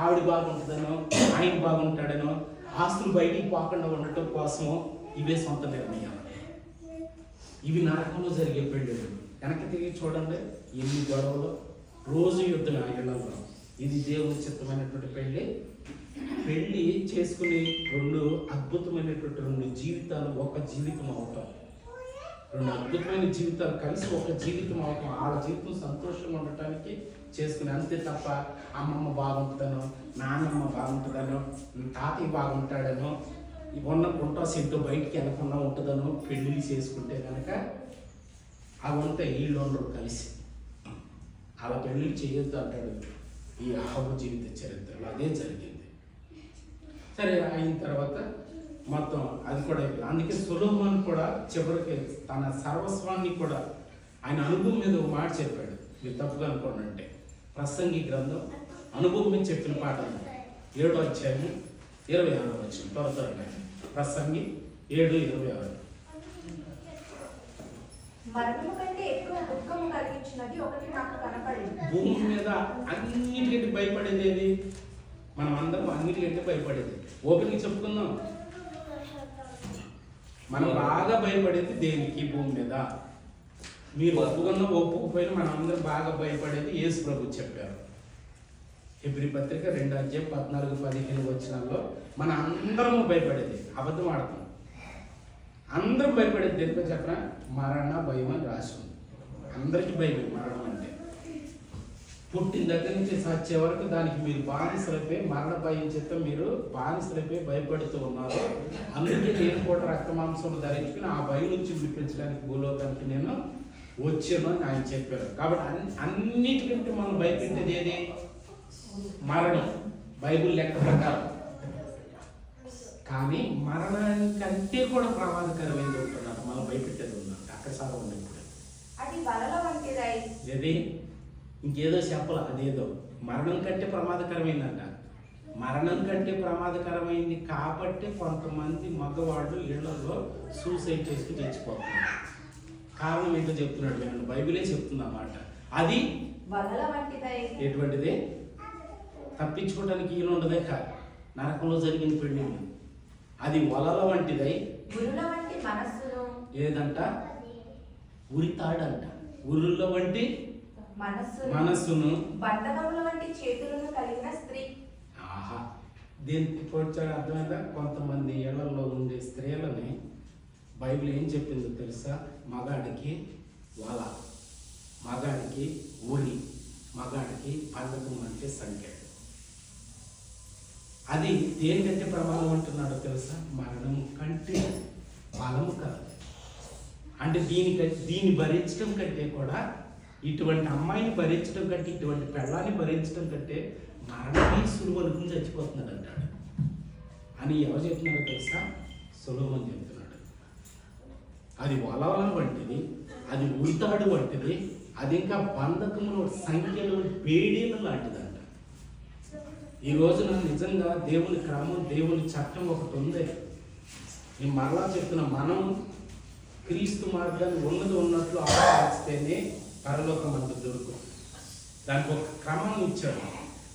ఆవిడ బాగుంటుందనో, ఆయన బాగుంటాడనో, ఆస్తులు బయటికి పోకుండా ఉండటం కోసమో ఇవే సొంత నిర్ణయాలు. ఇవి నరకంలో జరిగే పెళ్ళిళ్ళు. వెనక్కి తిరిగి చూడండి, ఎన్ని గొడవలు, రోజు యుద్ధం ఆ ఇళ్లలో. ఇది దేవుని చిత్తమైనటువంటి పెళ్ళి. పెళ్ళి చేసుకుని రెండు అద్భుతమైనటువంటి రెండు జీవితాలు ఒక జీవితం అవటం, రెండు అద్భుతమైన జీవితాలు కలిసి ఒక జీవితం అవటం, ఆ జీవితం సంతోషంగా ఉండటానికి చేసుకుని. అంతే తప్ప అమ్మమ్మ బాగుంటుందనో, నాన్నమ్మ బాగుంటుందనో, తాతయ్య బాగుంటాడనో, ఉన్న కుంటా సెంటు బయటికి వెళ్ళకుండా ఉంటుందనో పెళ్ళిళ్ళు చేసుకుంటే కనుక అవంతా వీళ్ళు ఉండరు కలిసి అలా పెళ్ళిళ్ళు చేయొద్దు అంటాడు ఈ అహబు జీవిత చరిత్రలో. అదే జరిగింది. సరే అయిన తర్వాత మొత్తం అది కూడా అయిపోయింది. అందుకే సొలొమోను కూడా చివరికి తన సర్వస్వాన్ని కూడా ఆయన అనుభవం మీద ఒక మాట చెప్పాడు. మీరు తప్పుగా అనుకోండి అంటే ప్రసంగి గ్రంథం అనుభవం మీద చెప్పిన పాట 7వ అధ్యాయం 26వ వచనం. త్వరగా ప్రసంగి 7:26. మరణము కంటే ఎక్కువ దుఃఖము కలిగించినది ఒకటి నాకు కనపడింది. భూమి మీద అన్నిటికంటే భయపడేది ఏది? మనం అందరం అన్నిటికంటే భయపడేది. ఓపెన్గా చెప్పుకుందాం. మనం బాగా భయపడేది దేనికి? భూమి మీద. మీరు ఒప్పుకున్నా ఒప్పుకుపోయినా మనం అందరం బాగా భయపడేది యేసు ప్రభు చెప్పారు. హెబ్రీ పత్రిక 2వ అధ్యాయం 14-15 వచనాల్లో మన అందరము భయపడేది. అబద్ధం ఆడతాం. అందరం భయపడేది దేనికో చెప్పనా? మరణ భయం అని రాసి ఉంది. అందరికీ భయం మరణం అంటే. పుట్టిన దగ్గర నుంచి చచ్చే వరకు దానికి మీరు బానిసలపై మరణ భయం చేత మీరు బానిసలపై భయపడుతూ ఉన్నారు. అందుకే నేను కూడా రక్త మాంసం ధరించుకుని ఆ భయం నుంచి విడిపించడానికి భూలోకానికి నేను వచ్చాను అని ఆయన చెప్పారు. కాబట్టి అన్నిటికంటే మనం భయపెట్టేది ఏది? మరణం. బైబిల్ లెక్క ప్రకారం. కానీ మరణానికంటే కూడా ప్రమాదకరమైనది ఉంటున్నారు. మనం భయపెట్టేది ఉందంటే అక్కడ చాలా ఉంది. అది వలల వంటిదై. ఏది? ఇంకేదో చెప్పాల. అదేదో మరణం కంటే ప్రమాదకరమైందంట. మరణం కంటే ప్రమాదకరమైంది కాబట్టి కొంతమంది మగవాళ్ళు ఇళ్లలో సూసైడ్ చేసుకుని చచ్చిపోతున్నారు. కారణం ఏంటో చెప్తున్నాడు. నేను బైబిలే చెప్తున్నా మాట. అది వలల వంటిదై. ఎటువంటిది? తప్పించుకోవడానికి ఈయన ఉండదే కాదు. నరకంలో జరిగిన పెళ్లి అది వలల వంటిదై. ఉరుల వంటి మనస్సును. ఏదంట? ఉరితాడంట. ఉరుల వంటి మనస్సును. బంధకముల వంటి చేతులను కలిగిన స్త్రీ. ఆహా, దీనికి పోడ్చాడు అర్థమైందా? కొంతమంది ఏళ్లలో ఉండే స్త్రీలని బైబిల్ ఏం చెప్పిందో తెలుసా? మగాడికి వల, మగాడికి ఊరి, మగాడికి బంధకం అంటే సంఖ్య. అది దేనికంటే ప్రమాదం అంటున్నాడో తెలుసా? మరణం కంటే బలము కాదు. అంటే దీన్ని భరించడం కంటే కూడా, ఇటువంటి అమ్మాయిని భరించడం కంటే, ఇటువంటి పెళ్ళాన్ని భరించడం కంటే మరణమే సులువు అనుకుని చచ్చిపోతున్నాడు అంటాడు. అని ఎవరు చెప్తున్నారో తెలుసా? సొలొమోను చెప్తున్నాడు. అది వలవల వంటిది, అది ఉరితాడు వంటిది, అది ఇంకా బంధకములు సంఖ్యలు వేడీలు లాంటిదంట. ఈ రోజున నిజంగా దేవుని క్రమం, దేవుని చట్టం ఒకటి ఉంది. నేను మరలా చెప్తున్నా, మనం క్రీస్తు మార్గాన్ని ఉన్నది ఉన్నట్లు ఆలోచిస్తేనే పరలోకం అంత దొరుకు. దానికి ఒక క్రమం ఇచ్చాడు.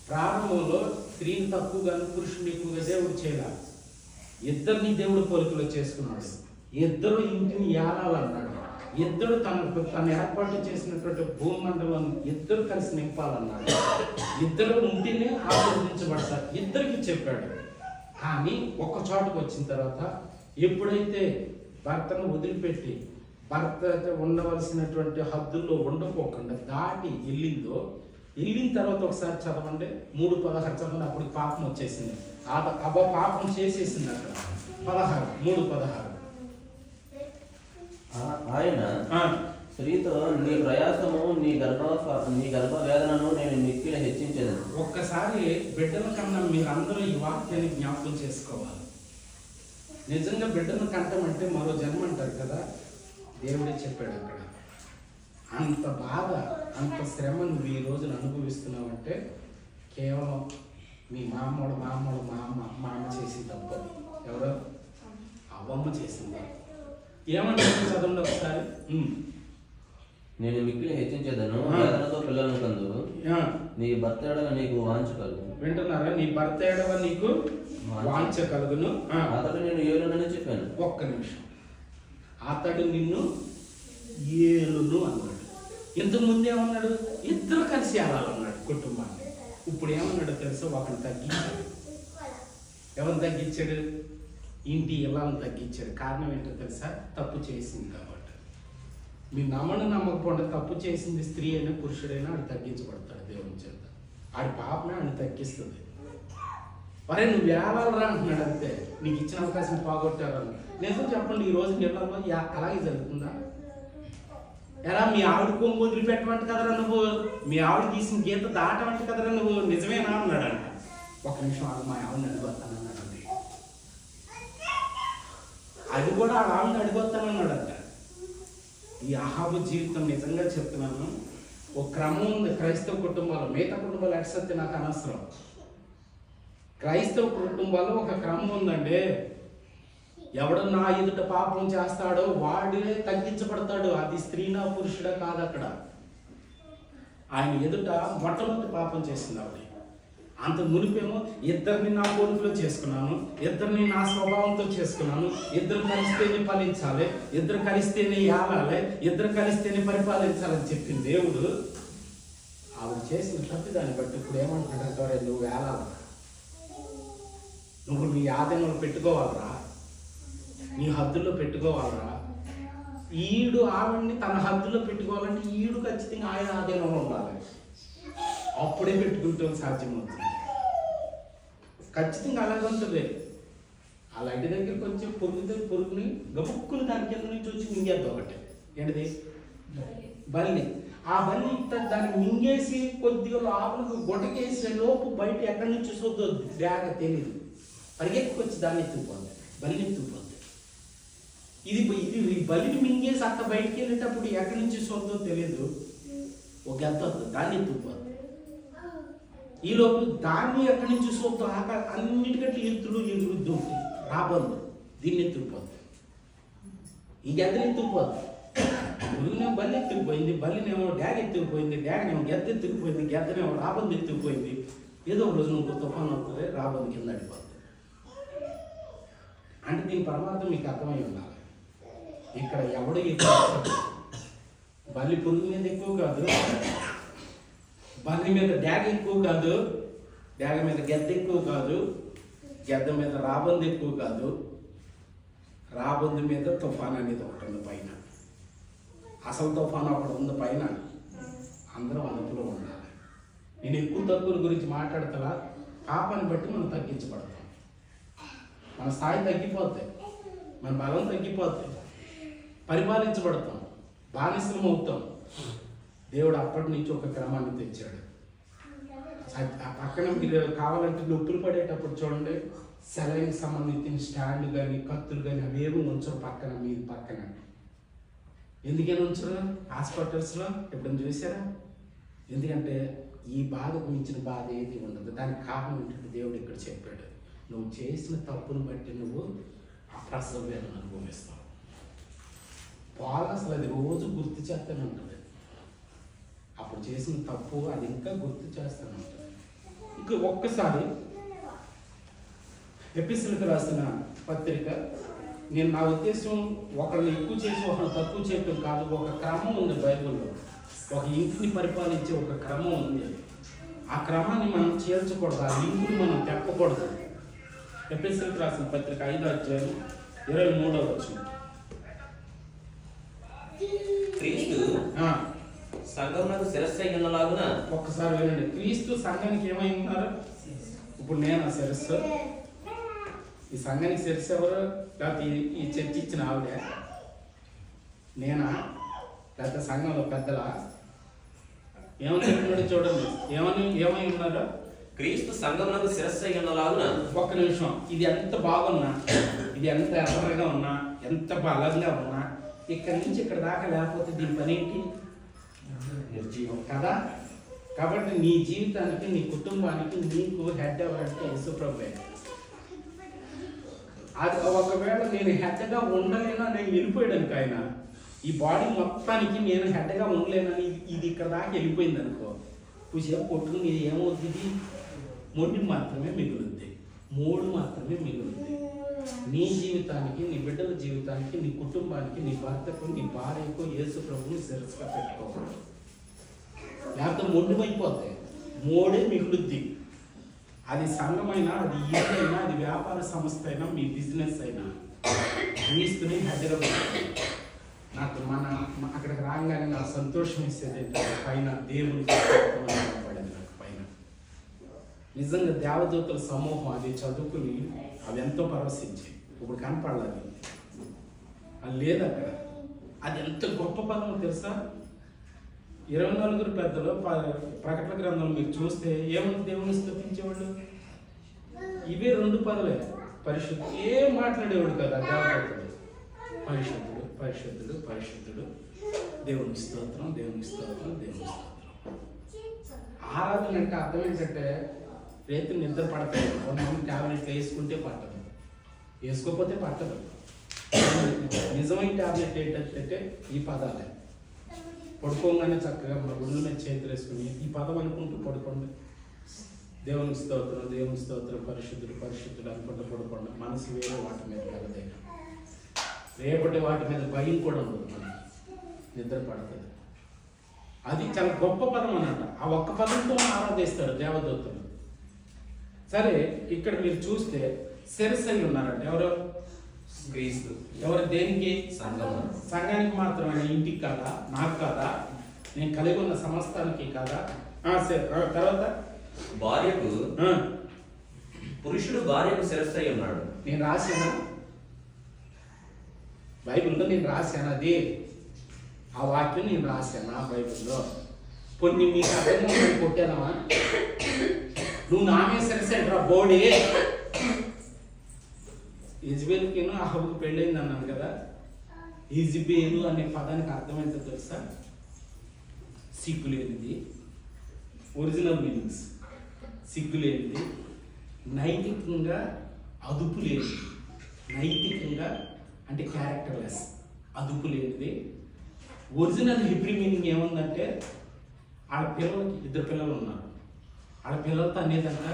ప్రారంభంలో స్త్రీని తక్కువగాను పురుషుని ఎక్కువగా దేవుడు చేయాలి. ఇద్దరిని దేవుడు పోలికలో చేసుకున్నాడు. ఇద్దరు ఇంటిని ఏలాలన్నాడు. ఇద్దరు తను ఏర్పాటు చేసినటువంటి భూమండలం ఇద్దరు కలిసి నింపాలన్నాడు. ఇద్దరు ఉంటేనే ఆశీర్వదించబడతారు. ఇద్దరికి చెప్పాడు. కానీ ఒక్క చోటుకు వచ్చిన తర్వాత ఎప్పుడైతే భర్తను వదిలిపెట్టి భర్త ఉండవలసినటువంటి హద్దుల్లో ఉండకోకుండా దాటి వెళ్ళిన తర్వాత ఒకసారి చదవండి 3:16 చదవండి. అప్పుడు పాపం వచ్చేసింది. పాపం చేసేసింది అక్కడ. 3:16 ఆయన స్త్రీతో నీ ప్రయాసము నీ గర్భ వేదనను నేను మిక్కిలి హెచ్చించేదను. ఒక్కసారి బిడ్డల కన్నా మీరందరూ ఈ వాక్యాన్ని జ్ఞాపకం చేసుకోవాలి. నిజంగా బిడ్డను కంటం అంటే మరో జన్మ అంటారు కదా. దేవుడే చెప్పాడు అక్కడ. అంత బాధ, అంత శ్రమ నువ్వు ఈ రోజున అనుభవిస్తున్నావంటే కేవలం మీ మామ చేసిన తప్పు. ఎవరో అవ్వమ్మ చేసింది. ఏమంటారు చదవండి ఒకసారి. నేను మిక్కిలి హెచ్చించేదను, వేదనతో పిల్లలను కందు, నీ భర్త ఎడల నీకు వాంఛ కలుగును. వింటున్నారా? నీ భర్త ఎడల నీకు వాంఛ కలుగును. అతడు నేను ఏలునని చెప్పాను. ఒక్క నిమిషం. అతడు నిన్ను ఏలును అన్నాడు. ఇంతకు ముందు ఏమన్నాడు? ఇద్దరు కలిసి ఏలాలన్నాడు కుటుంబాన్ని. ఇప్పుడు ఏమన్నాడు తెలుసా? ఒకరిని తగ్గించాడు. ఎవరిని తగ్గించాడు? ఇంటి ఇళ్ళని తగ్గించాడు. కారణం ఏంటో తెలుసా? తప్పు చేసింది కాబట్టి. మీ నమ్మకపోతే తప్పు చేసింది స్త్రీ అయినా పురుషుడైనా ఆడు తగ్గించబడతాడు దేవుని చేత. ఆడి పాపనే ఆడిని తగ్గిస్తుంది. అరే నువ్వు వేలాలరా అంటున్నాడు అంతే, నీకు ఇచ్చిన అవకాశం పోగొట్టారని. నిజం చెప్పండి, ఈ రోజు నీళ్ళలో అలాగే జరుగుతుందా? ఎలా మీ ఆవిడ కొంగు వదిలిపెట్టమంట కదరా నువ్వు, మీ ఆవిడ గీసిన గీత దాటమంట కదరా నువ్వు, నిజమేనా అన్నాడంట. ఒక నిమిషం ఆవిడ మా ఆవిడని అడిగొస్తానన్నాడండి. అది కూడా ఆ ఆవిడని అడిగొస్తానన్నాడంట. ఈ అహాబు జీవితం నిజంగా చెప్తున్నాను, ఒక క్రమం ఉంది క్రైస్తవ కుటుంబాలు. మిగతా కుటుంబాలు ఎట్సత్తే నాకు అనవసరం. క్రైస్తవ కుటుంబాల్లో ఒక క్రమం ఉందండి. ఎవడు నా ఎదుట పాపం చేస్తాడో వాడే తగ్గించబడతాడు. అది స్త్రీనా పురుషుడా కాదు. అక్కడ ఆయన ఎదుట మొట్టమొదటి పాపం చేసింది ఆవిడ. అంత మునిపేమో ఇద్దరిని నా పోలికలో చేసుకున్నాను, ఇద్దరిని నా స్వభావంతో చేసుకున్నాను, ఇద్దరు కలిస్తేనే ఫలించాలి, ఇద్దరు కలిస్తేనే ఏలాలి, ఇద్దరు కలిస్తేనే పరిపాలించాలని చెప్పిన దేవుడు ఆవిడ చేసిన తప్పిదాన్ని బట్టి ఇప్పుడు ఏమంటున్నాడంటే, నువ్వు ఏలాలి, నువ్వు నీ ఆధీనంలో పెట్టుకోవాలరా, నీ హద్దుల్లో పెట్టుకోవాలరా. ఈడు ఆవిడ్ని తన హద్దులో పెట్టుకోవాలంటే ఈడు ఖచ్చితంగా ఆయన ఆధీనంలో ఉండాలి. అప్పుడే పెట్టుకుంటే సాధ్యమవుతుంది. ఖచ్చితంగా అలాగే ఉంటుంది. ఆ లైట్ దగ్గర కొంచెం పురుగుని గబుక్కుని దాని కింద నుంచి వచ్చి మింగేద్దాం ఒకటి. ఏంటిది? బల్లి. ఆ బల్లి దాన్ని మింగేసి కొద్దిగా లోపలికి గుటకేసే లోపు బయట ఎక్కడి నుంచి చూద్దో బ్యాగ తెలియదు, పరిగెత్తుకొచ్చి దాన్ని ఎత్తుకుపోద్ది, బల్లి ఎత్తుకుపోద్ది. ఇది బలిని మింగేసి అట్ట బయటికి వెళ్ళేటప్పుడు ఎక్కడి నుంచి చూద్దో తెలియదు, ఒక గద్ద దాన్ని ఎత్తుకుపోద్ది. ఈ లోపు దాన్ని ఎక్కడి నుంచి చూద్దో అన్నిటికంటే ఎత్తులు ఎగురుద్దు రాబందు, దీన్ని ఎత్తుకుపోద్ది, ఈ గద్దెని ఎత్తుకుపోద్ది. పురుగునేమో బల్లి ఎత్తుకుపోయింది, బల్లినేమో డ్యాగ్ ఎత్తుకుపోయింది, డ్యాగ్నేమో గద్ద ఎత్తుకుపోయింది, గద్దనేమో రాబందు ఎత్తుకుపోయింది. ఏదో ఒక రోజు నువ్వు తుఫాను వస్తుంది, రాబందు కింద అడిపోద్ది. అంటే దీని పరమార్థం మీకు అర్థమై ఉండాలి. ఇక్కడ ఎవడు ఎక్కువ, బల్లి పురుగు మీద ఎక్కువ కాదు, బల్లి మీద డ్యాగ్ ఎక్కువ కాదు, డ్యాగ్ మీద గెద్ద ఎక్కువ కాదు, గెద్ద మీద రాబందు ఎక్కువ కాదు, రాబందు మీద తుఫాన్ అనేది ఒకటి ఉంది పైన. అసలు తుఫాను ఒకటి ఉంది పైన. అందరం అదుపులో ఉండాలి. నేను ఎక్కువ తక్కువ గురించి మాట్లాడతా, పాపాన్ని బట్టి మనం తగ్గించబడతాం, మన స్థాయి తగ్గిపోతాయి, మన బలం తగ్గిపోతాయి, పరిపాలించబడతాం, బానిసలం అవుతాం. దేవుడు అప్పటి నుంచి ఒక క్రమాన్ని తెచ్చాడు. ఆ పక్కన మీరు కావాలంటే నొప్పులు పడేటప్పుడు చూడండి, సెలైన్కి సంబంధించిన స్టాండ్ కానీ కత్తులు కానీ అవేవి ఉంచరు పక్కన, మీ పక్కన. ఎందుకని ఉంచరు హాస్పిటల్స్లో? ఎప్పుడైనా చూసారా? ఎందుకంటే ఈ బాధకు మించిన బాధ ఏది ఉండదు. దానికి కారణం ఏంటంటే దేవుడు ఇక్కడ చెప్పాడు, నువ్వు చేసిన తప్పును బట్టి నువ్వు అప్రసవ వేదన అనుభవిస్తావు. అసలు అది రోజు గుర్తు చేస్తూనే ఉంటుంది. అప్పుడు చేసిన తప్పు అది ఇంకా గుర్తు చేస్తూనే ఉంటుంది. ఇంకా ఒక్కసారి ఎపిసోడ్కి రాసిన పత్రిక, నేను నా ఉద్దేశం ఒకరిని ఎక్కువ చేసి ఒకరిని తక్కువ చేయటం కాదు. ఒక క్రమం ఉంది బైబిల్లో, ఒక ఇంటిని పరిపాలించే ఒక క్రమం ఉంది. ఆ క్రమాన్ని మనం చేర్చకూడదు, ఆ లింకుని మనం తెప్పకూడదు. ఎపిసోడ్కి రాసిన పత్రిక 5వ అధ్యాయం 23వ వచనం. క్రీస్తు సంఘమునకు శిరస్సు అయి ఉన్నలాగున. ఒక్కసారి వినండి. క్రీస్తు సంఘానికి ఏమై ఉన్నారు? ఇప్పుడు నేను ఆ శిరస్సు. ఈ సంఘానికి శిరస్సు ఎవరు? లేకపోతే ఈ చర్చ ఇచ్చిన ఆవిడ నేనా? లేకపోతే సంఘంలో పెద్దలా? ఏమని చెప్పినాడు చూడండి, ఏమై ఉన్నారో. క్రీస్తు సంఘమునకు శిరస్సు అయి ఉన్నలాగున. ఒక్క నిమిషం. ఇది ఎంత బాగున్నా, ఇది ఎంత ఎర్రగా ఉన్నా, ఎంత బలంగా ఉన్నా, ఇక్కడి నుంచి ఇక్కడ దాకా లేకపోతే దీని పని ఏంటి? నిర్జీవం కదా. కాబట్టి నీ జీవితానికి, నీ కుటుంబానికి, నీకు హెడ్ ఎవరంటే యేసుప్రభువే. అది ఒకవేళ నేను హెడ్గా ఉండలేనా, నేను వెళ్ళిపోయాడానికి ఆయన ఈ బాడీ మొత్తానికి నేను హెడ్గా ఉండలేనని ఇది ఇక్కడ దాకా వెళ్ళిపోయింది అనుకో, పూసేపు కొట్టుకుని ఇది ఏమవుతుంది? మొండి మాత్రమే మిగులుద్ది, మూడు మాత్రమే మిగులుద్ది. నీ జీవితానికి, నీ బిడ్డల జీవితానికి, నీ కుటుంబానికి, నీ భర్తకు, నీ భార్యకు యేసు ప్రభువుని శిరస్సుగా పెట్టుకోవాలి. లేకపోతే మొండిమైపోతాయి, మూడే మిగులుద్ది. అది సంఘమైనా, అది ఇల్లు అయినా, అది వ్యాపార సంస్థ అయినా, మీ బిజినెస్ అయినా క్రీస్తుని హెడ్గా నాకు అక్కడికి రాగానే నాకు సంతోషం ఇచ్చేది ఏంటంటే పైన దేవుని పడింది. నాకు పైన నిజంగా దేవదూతల సమూహం అది చదువుకుని అవి ఎంతో పరవశించాయి. ఇప్పుడు కనపడాలి అది లేదు అక్కడ. అది ఎంత గొప్ప పదమో తెలుసా? 24 పెద్దలు ప్రకటన గ్రంథంలో మీరు చూస్తే ఏమన్నా దేవుని స్తుతించేవాళ్ళు? ఇవే 2 పదలే. పరిశుద్ధుడు ఏం మాట్లాడేవాడు కదా దేవదూతలు. పరిశుద్ధుడు పరిశుద్ధుడు పరిశుద్ధుడు, దేవుని స్తోత్రం దేవుని స్తోత్రం దేవుని స్తోత్రం. ఆరాధన అంటే అర్థం ఏంటంటే రేపు నిద్ర పడతాయి. కొంతమంది ట్యాబ్లెట్లు వేసుకుంటే పట్టదు, వేసుకోకపోతే పట్టదు. నిజమైన ట్యాబ్లెట్ ఏంటంటే ఈ పదాలే. పడుకోగానే చక్కగా మన గుండెల మీద చేతులు వేసుకుని ఈ పదం అనుకుంటూ పడుకోండి. దేవుని స్తోత్రం దేవుని స్తోత్రం పరిశుద్ధుడు పరిశుద్ధుడు అనుకుంటూ పడుకోండి. మనసు వేరే వాటి మీద వెళ్ళదే. రేపటి వాటి మీద భయం కూడా ఉండదు, మనకి నిద్ర పడుతుంది. అది చాలా గొప్ప పదం అన్నమాట. ఆ ఒక్క పదంతో ఆరాధిస్తారు దేవదూతలు. సరే, ఇక్కడ మీరు చూస్తే శిరస్సు ఉన్నారంట. ఎవరు? క్రీస్తు. ఎవరు? దేనికి? సంఘానికి మాత్రమే. ఇంటికి కాదా? నాకు కాదా? నేను కలిగి ఉన్న సమస్తానికి కాదా? సరే, తర్వాత భార్యకు పురుషుడు భార్యకు శిరస్సు అయి ఉన్నాడు. నేను రాశాను బైబిల్లో, నేను రాశాను అది ఆ వాక్యం నేను రాశాను ఆ బైబిల్లో. కొన్ని మీకు అర్థం కొట్టానమా? నువ్వు నామే శిరస్సు రా బోడి. ఇజ్బేల్కి అహబుకు పెళ్ళైంది అన్నాను కదా. ఇజ్బేలు అనే పదానికి అర్థం ఏంటో తెలుసా? సిగ్గులేనిది. ఒరిజినల్ మీనింగ్స్ సిగ్గులేనిది, నైతికంగా అదుపు లేనిది. నైతికంగా అంటే క్యారెక్టర్లెస్, అదుపు లేనిది. ఒరిజినల్ హిబ్రీ మీనింగ్ ఏముందంటే ఆడ పిల్లలకి 2 పిల్లలు ఉన్నారు. ఆడ పిల్లలతో అనేదంట,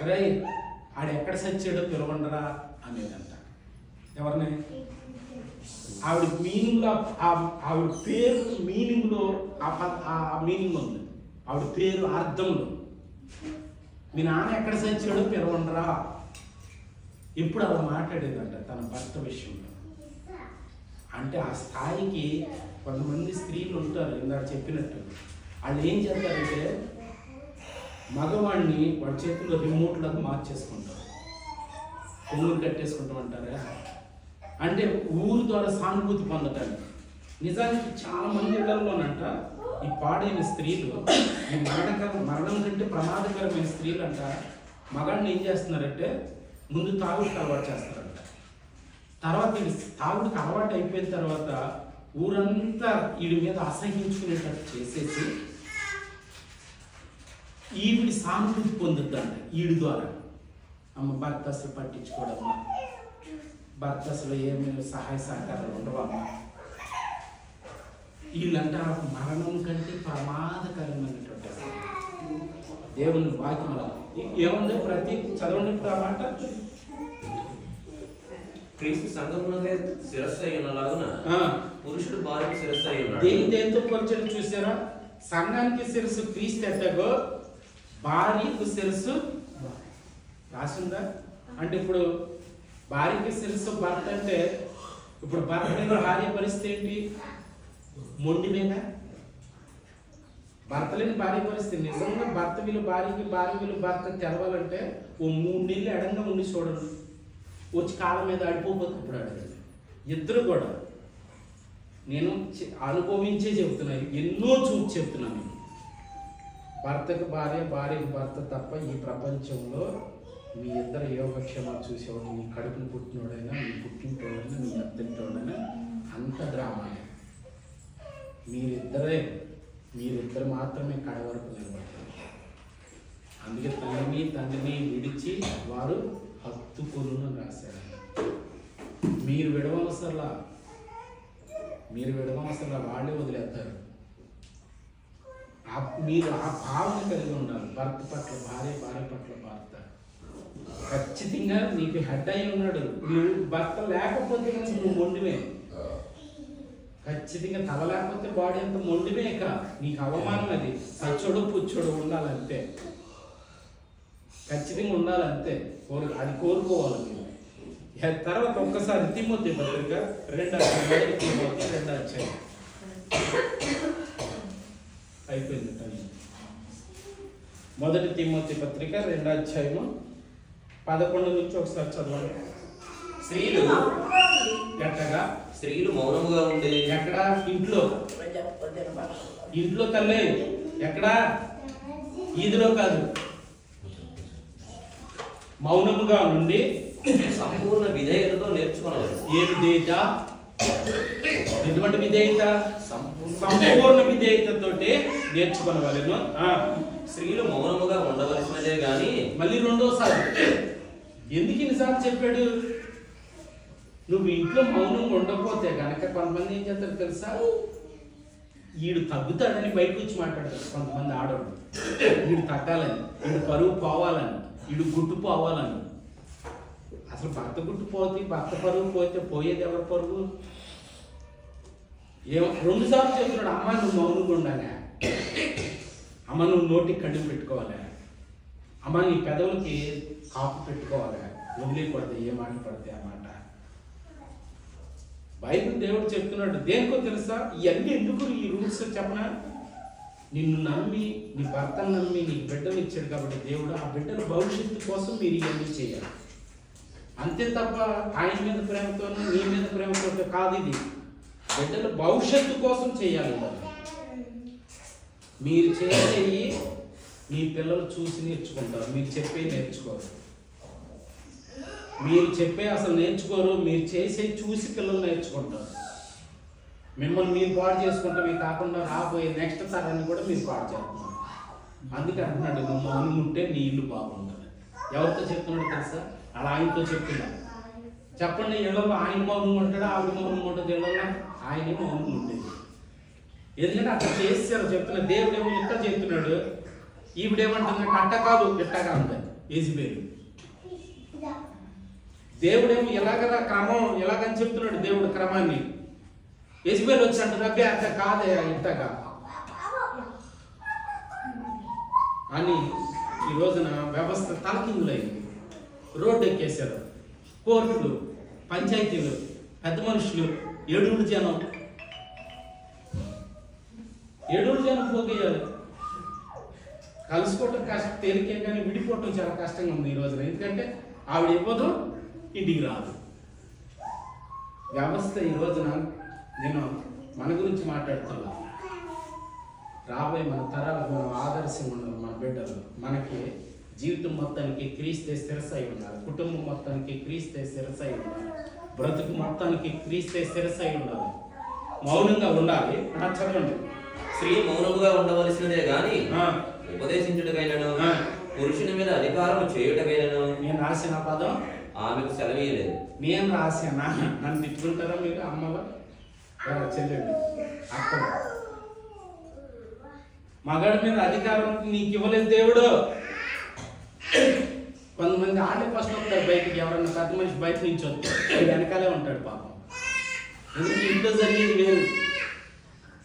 అరే ఆడ ఎక్కడ సచ్చాడో పిలవండరా అనేదంట. ఎవరిని? ఆవిడ మీనింగ్లో, ఆవిడ పేరు మీనింగ్లో ఆ మీనింగ్ ఉంది. ఆవిడ పేరు అర్థంలో మీ నాన్న ఎక్కడ సచ్చాడో పిలవండరా. ఎప్పుడు అలా మాట్లాడేదంట తన భర్త విషయంలో. అంటే ఆ స్థాయికి కొంతమంది స్త్రీలు ఉంటారు. ఇందాక చెప్పినట్టు వాళ్ళు ఏం చేస్తారంటే మగవాడిని వాడి చేతుల్లో రిమోట్లకు మార్చేసుకుంటారు. కొమ్ములు కట్టేసుకుంటాం అంటారా? అంటే ఊరు ద్వారా సానుభూతి పొందటానికి. నిజానికి చాలా మంది ఇళ్లలోనంట ఈ పాడైన స్త్రీలు, ఈ మరణం కంటే ప్రమాదకరమైన స్త్రీలు అంట మగాడిని ఏం చేస్తున్నారంటే ముందు తాగుడికి అలవాటు చేస్తారంట. తర్వాత తాగుడికి అలవాటు అయిపోయిన తర్వాత ఊరంతా వీడి మీద అసహించుకునేటట్టు చేసేసి ఈవిడి సానుభూతి పొందుద్దంట వీడి ద్వారా. అమ్మ భర్త అసలు పట్టించుకోవడమ్మా, భర్త అసలు ఏమి సహాయ సహకారాలు ఉండవమ్మా. వీళ్ళంట మరణం కంటే ప్రమాదకరమైనటువంటి దేవుని వాక్యం ఏముంది? ప్రతి చదవండి ఆ మాట. క్రీస్తు సంఘమునకే శిరస్సు అయి ఉన్నలాగున పురుషుడు భార్యకు శిరస్సు అయి ఉన్నాడు. దేంతో పోల్చడం చూసారా? సంఘానికి శిరస్సు క్రీస్తు ఎట్టగో భార్యకు శిరస్సు రాసిందా? అంటే ఇప్పుడు భార్యకి శిరస్సు భర్త అంటే ఇప్పుడు భర్త భార్య పరిస్థితి ఏంటి? మొండినేనా? భర్త లేని భార్య పరిస్థితి. నిజంగా భర్త వీళ్ళు భార్యకి, భార్య వీళ్ళు భర్త తెలవాలంటే ఓ 3 నెలలు ఎడంగా ఉండి చూడండి. వచ్చి కాళ్ళ మీద అడిపోతే ఇప్పుడు అడగండి. ఇద్దరు కూడా నేను అనుభవించే చెప్తున్నాను, ఎన్నో చూసి చెప్తున్నాను. భర్తకు భార్య, భార్యకు భర్త తప్ప ఈ ప్రపంచంలో మీ ఇద్దరు యోగక్షేమాలు చూసేవాడు, నీ కడుపును పుట్టినోడైనా, నీ పుట్టినోడైనా, నీ అత్తింటోడైనా అంత డ్రామానే. మీరిద్దరు మాత్రమే కడ వరకు నిలబడతారు. అందుకే తండ్రిని విడిచి వారు హత్తుకొను రాశారు. మీరు విడవసరలా వాళ్ళే వదిలేస్తారు. మీరు ఆ భావన కలిగి ఉండాలి. భర్త పట్ల భార్య, భార్య పట్ల భర్త. ఖచ్చితంగా నీకు హెడ్ అయి ఉన్నాడు. నువ్వు భర్త లేకపోతే నువ్వు మొండివే. ఖచ్చితంగా తల లేకపోతే బాడీ అంత మొండివే. నీకు అవమానం. అది సచ్చోడు పుచ్చోడు ఉండాలంతే. ఖచ్చితంగా ఉండాలంతే. అది కోరుకోవాలి మీరు. తర్వాత ఒక్కసారి తిమోతి పత్రిక 2 అధ్యాయం అయిపోయింది టైం. మొదటి తిమోతి పత్రిక 2వ అధ్యాయము 11 నుంచి ఒకసారి చదవండి. స్త్రీలు ఎక్కగా స్త్రీలు మౌనముగా ఉండి ఎక్కడ ఇంట్లో తల్లి ఎక్కడ ఈదిలో కాదు, మౌనముగా నుండి సంపూర్ణ విధేయతతో నేర్చుకోవాలి. ఏ విధేయత? ఎటువంటి విధేయత? సంపూర్ణ విధేయతతోటి నేర్చుకోవాలను. స్త్రీలు మౌనముగా ఉండవలసినదే గాని మళ్ళీ రెండోసారి ఎందుకు ఇన్నిసార్లు చెప్పాడు? నువ్వు ఇంట్లో మౌనంగా ఉండకపోతే కనుక కొంతమంది ఏం చేస్తారు తెలుసా? వీడు తగ్గుతాడని బయటకు వచ్చి మాట్లాడతారు కొంతమంది ఆడవాళ్ళు. వీడు తగ్గాలని, వీడు పరువు పోవాలని, వీడు గుట్టు పోవాలని. అసలు భర్త గుట్టు పోతే, భర్త పరువు పోతే పోయేది ఎవరి పరువు? ఏమో 2 సార్లు చెప్తున్నాడు, అమ్మ నువ్వు మౌనంగా ఉండాలి, అమ్మ నువ్వు నోటికి కడుపు పెట్టుకోవాలి, అమ్మ నీ పెదవులకి కాపు పెట్టుకోవాలి, వదిలేకూడదు ఏ మాట పడితే ఆ మాట. బైబిల్ దేవుడు చెప్తున్నాడు. దేనికో తెలుసా? ఇవన్నీ ఎందుకు ఈ రూల్స్ చెప్పనా? నిన్ను నమ్మి, నీ భర్తను నమ్మి నీకు బిడ్డలు ఇచ్చాడు కాబట్టి దేవుడు ఆ బిడ్డల భవిష్యత్తు కోసం మీరు ఇవన్నీ చేయాలి. అంతే తప్ప ఆయన మీద ప్రేమతోనూ నీ మీద ప్రేమతో కాదు. ఇది బిడ్డల భవిష్యత్తు కోసం చేయాలి. మీరు చేసేవి మీ పిల్లలు చూసి నేర్చుకుంటారు, మీరు చెప్పే నేర్చుకోరు. మీరు చెప్పే అసలు నేర్చుకోరు, మీరు చేసే చూసి పిల్లలు నేర్చుకుంటారు. మిమ్మల్ని మీరు పాడు చేసుకుంటే కాకుండా రాబోయే నెక్స్ట్ తరాన్ని కూడా మీరు పాడు చేస్తున్నారు. అందుకే అంటున్నాడు, నువ్వు మౌనం ఉంటే నీ ఇల్లు బాగుంటుంది. ఎవరితో చెప్తున్నాడు తెలుసా? అలా ఆయనతో చెప్తున్నాడు. చెప్పండి, ఇళ్ళలో ఆయన మౌనం ఉంటాడు, ఆవిడ మౌనం ఉంటుంది. ఇళ్ళలో ఆయనే మౌనం ఉండేది. ఎందుకంటే అక్కడ చేశారు చెప్తున్నాడు. దేవుడు ఏమో ఇంకా చెప్తున్నాడు, ఈవిడేమంటుంది అట్ట కాదు ఇట్టగా ఉంటుంది యెజబెలు. దేవుడేమో ఎలాగరా క్రమం ఎలాగని చెప్తున్నాడు దేవుడు క్రమాన్ని. యెజబెలు వచ్చి అంటుంది అబ్బే అట్ట కాదే ఇట్టగా అని. ఈ రోజున వ్యవస్థ తలకిందులైంది. రోడ్డు ఎక్కేశారు, కోర్టులు, పంచాయతీలు, పెద్ద మనుషులు, ఏడుగురు జనం పోగేయాలి. కలుసుకోవటం కష్టం తేలికే, కానీ విడిపోవటం చాలా కష్టంగా ఉంది ఈ రోజున. ఎందుకంటే ఆవిడ ఇవ్వదు, ఇంటికి రాదు. వ్యవస్థ ఈ రోజున నేను మన గురించి మాట్లాడుతున్నా. రాబోయే మన తరాలకు మనం ఆదర్శంగా ఉండాలి. మన బిడ్డలు మనకి జీవితం మొత్తానికి క్రీస్తే శిరసై ఉండాలి. కుటుంబం మొత్తానికి క్రీస్తే శిరసై ఉండాలి. బ్రతుకు మొత్తానికి క్రీస్తే శిరసై ఉండాలి. మౌనంగా ఉండాలి. చదవండి. స్త్రీ మౌనముగా ఉండవలసినదే గాని ఉపదేశించుటకైనను పురుషుని మీద అధికారం చేయుటకైనను నేను రాసిన పదం ఆమెకు సెలవీయలేదు. నేను రాసానా? నన్ను తిట్టుకుంటారా మీరు? అమ్మలో చెల్లెండి, అక్కలు, మగాడి మీద అధికారం నీకు ఇవ్వలేదు దేవుడు. కొంతమంది ఆడే ఫస్ట్ వస్తారు బయటికి. ఎవరన్నా పెద్ద మనిషి బయట నుంచి వస్తారు, వెనకాలే ఉంటాడు పాపం. ఎందుకంటే ఇంట్లో జరిగేది వేరు.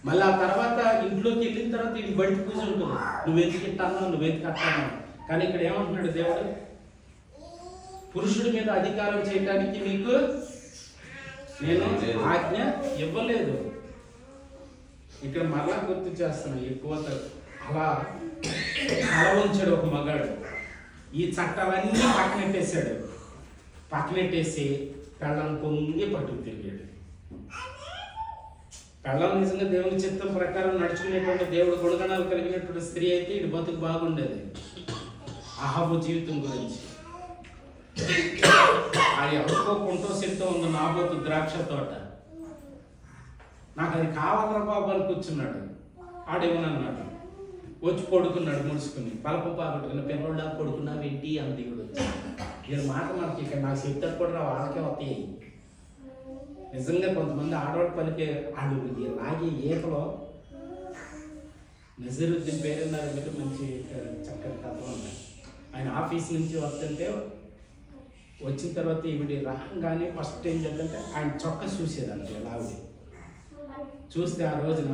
మళ్ళీ ఆ తర్వాత ఇంట్లోకి వెళ్ళిన తర్వాత ఇది బయట పూజ ఉంటుంది. నువ్వెందుకు ఇట్టాను, నువ్వెందుకు అట్టాను. కానీ ఇక్కడ ఏమంటున్నాడు దేవుడు? పురుషుడి మీద అధికారం చేయడానికి నీకు నేను ఆజ్ఞ ఇవ్వలేదు. ఇక్కడ మరలా గుర్తు చేస్తున్నాను. ఎక్కువ అలా ఉంచాడు ఒక మగాడు. ఈ చట్టాలన్నీ పక్కనెట్టేశాడు. పక్కనెట్టేసి పెళ్ళం పొంగి పట్టుకు తిరిగాడు. పెళ్ళం నిజంగా దేవుని చిత్తం ప్రకారం నడుచుకునేటువంటి దేవుడు గుణగణాలు కలిగినటువంటి స్త్రీ అయితే ఇటు బతుకు బాగుండేది. అహాబు జీవితం గురించి అది ఎవరికో కుంటో సిద్ధం ఉంది నాబోతు ద్రాక్ష తోట. నాకు అది కావాలరా బాబు అని కూర్చున్నాడు. ఆడేమన్నాడు, వచ్చి పడుకున్నాడు ముడుచుకుని, పలప పాకుట్టుకుని. పిల్లడా పడుకున్నా వెంటి అని దేవుడు వచ్చాడు. వీళ్ళ మాట మనకి ఇక్కడ నాకు చెప్తారు కూడా వాళ్ళకే వస్తాయి. నిజంగా కొంతమంది ఆడవాళ్ళు పలికే వాళ్ళు లాగే ఈతలో నజీరుద్దీన్ పేరున్నారు మీరు, మంచి చక్కటి కథలు ఉన్నాయి. ఆయన ఆఫీస్ నుంచి వస్తుంటే వచ్చిన తర్వాత ఈవిడ రాగానే ఫస్ట్ ఏం చేద్దంటే ఆయన చొక్క చూసేదంట. ఆవిడ చూస్తే ఆ రోజున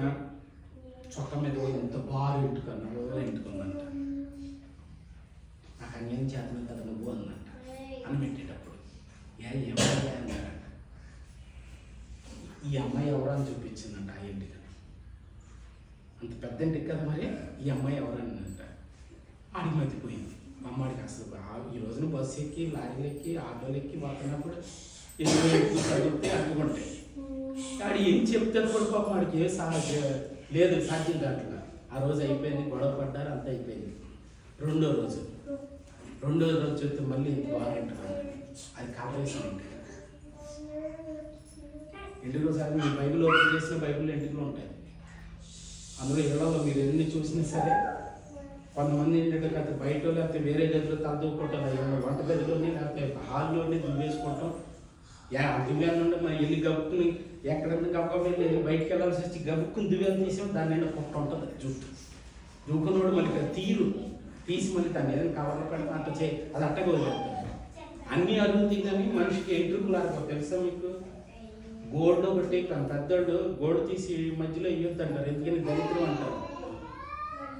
చొక్క మీద ఎంత బాగా ఇంటుకుందంట. నాకు అన్యం చేతనం కదా నువ్వు అన్నట్ట అని పెట్టేటప్పుడు ఏమయ్యా అన్నారంట. ఈ అమ్మాయి ఎవరు అని చూపించిందంట ఆ ఇంటికి. అంత పెద్ద ఇంటికి కదా మరి, ఈ అమ్మాయి ఎవరని అంట. ఆ ఆడికి మతిపోయింది. అమ్మాడికి అసలు ఈ రోజున బస్సు ఎక్కి లారీలు ఎక్కి ఆటోలు ఎక్కి పోతున్నప్పుడు ఎన్నో ఎక్కువ చదివితే అనుకుంటాయి. ఆడు ఏం చెప్తారు కూడా పాపం వాడికి ఏ లేదు సాధ్యం కావట్లా. ఆ రోజు అయిపోయింది, గొడవ పడ్డారు, అంతా అయిపోయింది. రెండో రోజు చెప్తే మళ్ళీ వారెంట్ అది కాపరేషన్ ఇంటికి ఒకసారి మీ బైబిల్ ఓపెన్ చేసిన బైబిల్ ఇంటిలో ఉంటాయి. అందులో ఇళ్లలో మీరు ఎన్ని చూసినా సరే కొంతమంది ఏంటంటే లేకపోతే బయట లేకపోతే వేరే గదిలో తలదూకుంటారు, వంట గదిలోని లేకపోతే హాల్లోని దువ్వేసుకోవటం. దువ్యాన్ని నుండి మనం వెళ్ళి గబుక్కుని ఎక్కడన్నా గబగబ వెళ్ళి బయటకు వెళ్ళాల్సి వచ్చి గబుక్కుని దువ్యాన్ని తీసాం, దాని నిండా పొట్ట ఉంటుంది జుట్టు. జూకున్నోడు మళ్ళీ తీసి మళ్ళీ దాన్ని ఏదైనా కవర్లో పెడితే అట్ట చేయి, అది అట్టగా వదిలేస్తారు. అన్నీ అడుగుతుంది కానీ మనిషికి ఎంట్రుకులు ఆడుకో తెలుసా మీకు? గోల్డ్ ఒకటి పెద్దోళ్ళు గోల్డ్ తీసి మధ్యలో ఇవ్వద్దు అంటారు, ఎందుకని దరిద్రం అంటారు.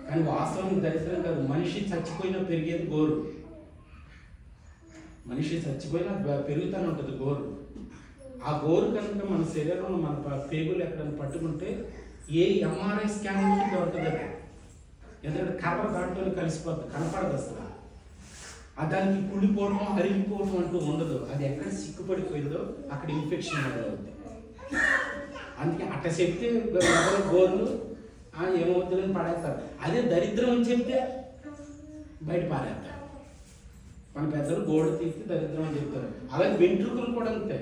కానీ వాస్తవానికి దరిద్రం కాదు, మనిషి చచ్చిపోయినా పెరిగేది గోరు. మనిషి చచ్చిపోయినా పెరుగుతూనే ఉంటుంది గోరు. ఆ గోరు కనుక మన శరీరంలో మన పేగులు ఎక్కడైనా పట్టుకుంటే ఏ ఎంఆర్ఐ స్కానింగ్కి దొరకదు. ఎందుకంటే కవర్ దాంట్లో కలిసిపోతుంది, కనపడదు అసలు. దానికి కుళ్ళిపోవడం అరిగిపోవడం అంటూ ఉండదు. అది ఎక్కడ సిక్కుపడిపోయిందో అక్కడ ఇన్ఫెక్షన్ మొదలవుతుంది. అందుకే అట్ట చెప్తే గోర్లు ఏమవుతుందని పడేస్తారు. అదే దరిద్రం అని చెప్తే బయట పారేస్తారు. మన పెద్దలు గోడ తీస్తే దరిద్రం అని చెప్తారు. అలాగే వెంట్రుకలు కూడా అంతే.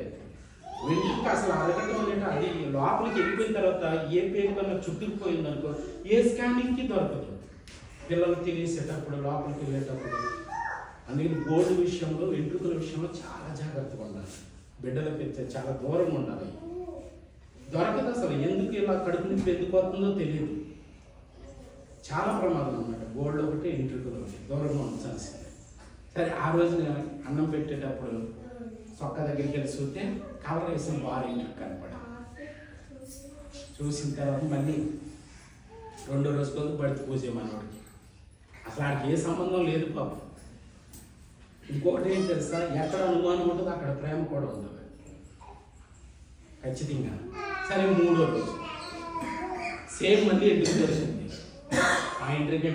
వెంట్రుక అసలు అరగటం అనేది అది లోపలికి వెళ్ళిపోయిన తర్వాత ఏ పేరు కన్నా చుట్టుకుపోయింది అనుకో ఏ స్కానింగ్కి దొరకదు. పిల్లలు తినేసేటప్పుడు లోపలికి వెళ్ళేటప్పుడు. అందుకని గోల్డ్ విషయంలో వెంట్రుకల విషయంలో చాలా జాగ్రత్తగా ఉండాలి. బిడ్డలకి చాలా దూరంగా ఉండాలి. దొరకదు అసలు. ఎందుకు ఇలా కడుపు నింపి ఎందుకు వస్తుందో తెలియదు. చాలా ప్రమాదం అన్నమాట. గోల్డ్ ఒకటి వెంట్రుకలు ఒకటి దూరంగా ఉంచాల్సిందే. సరే ఆ రోజు అన్నం పెట్టేటప్పుడు చొక్క దగ్గరికి వెళ్ళి చూస్తే కవర్ వేసిన బాగా ఇంటికి కనపడ. చూసిన తర్వాత మళ్ళీ రెండో రోజు కొద్ది బడితే పూజే మనవాడికి. అసలు ఆడికి ఏ సంబంధం లేదు పాపం. ఇంకొకటి ఏం తెలుసా, ఎక్కడ అనుమానం ఉంటుంది అక్కడ ప్రేమ కూడా ఉంటుంది ఖచ్చితంగా. సరే మూడో రోజు సేమ్ మళ్ళీ ఇంటికి దొరికింది. ఆ ఇంటికి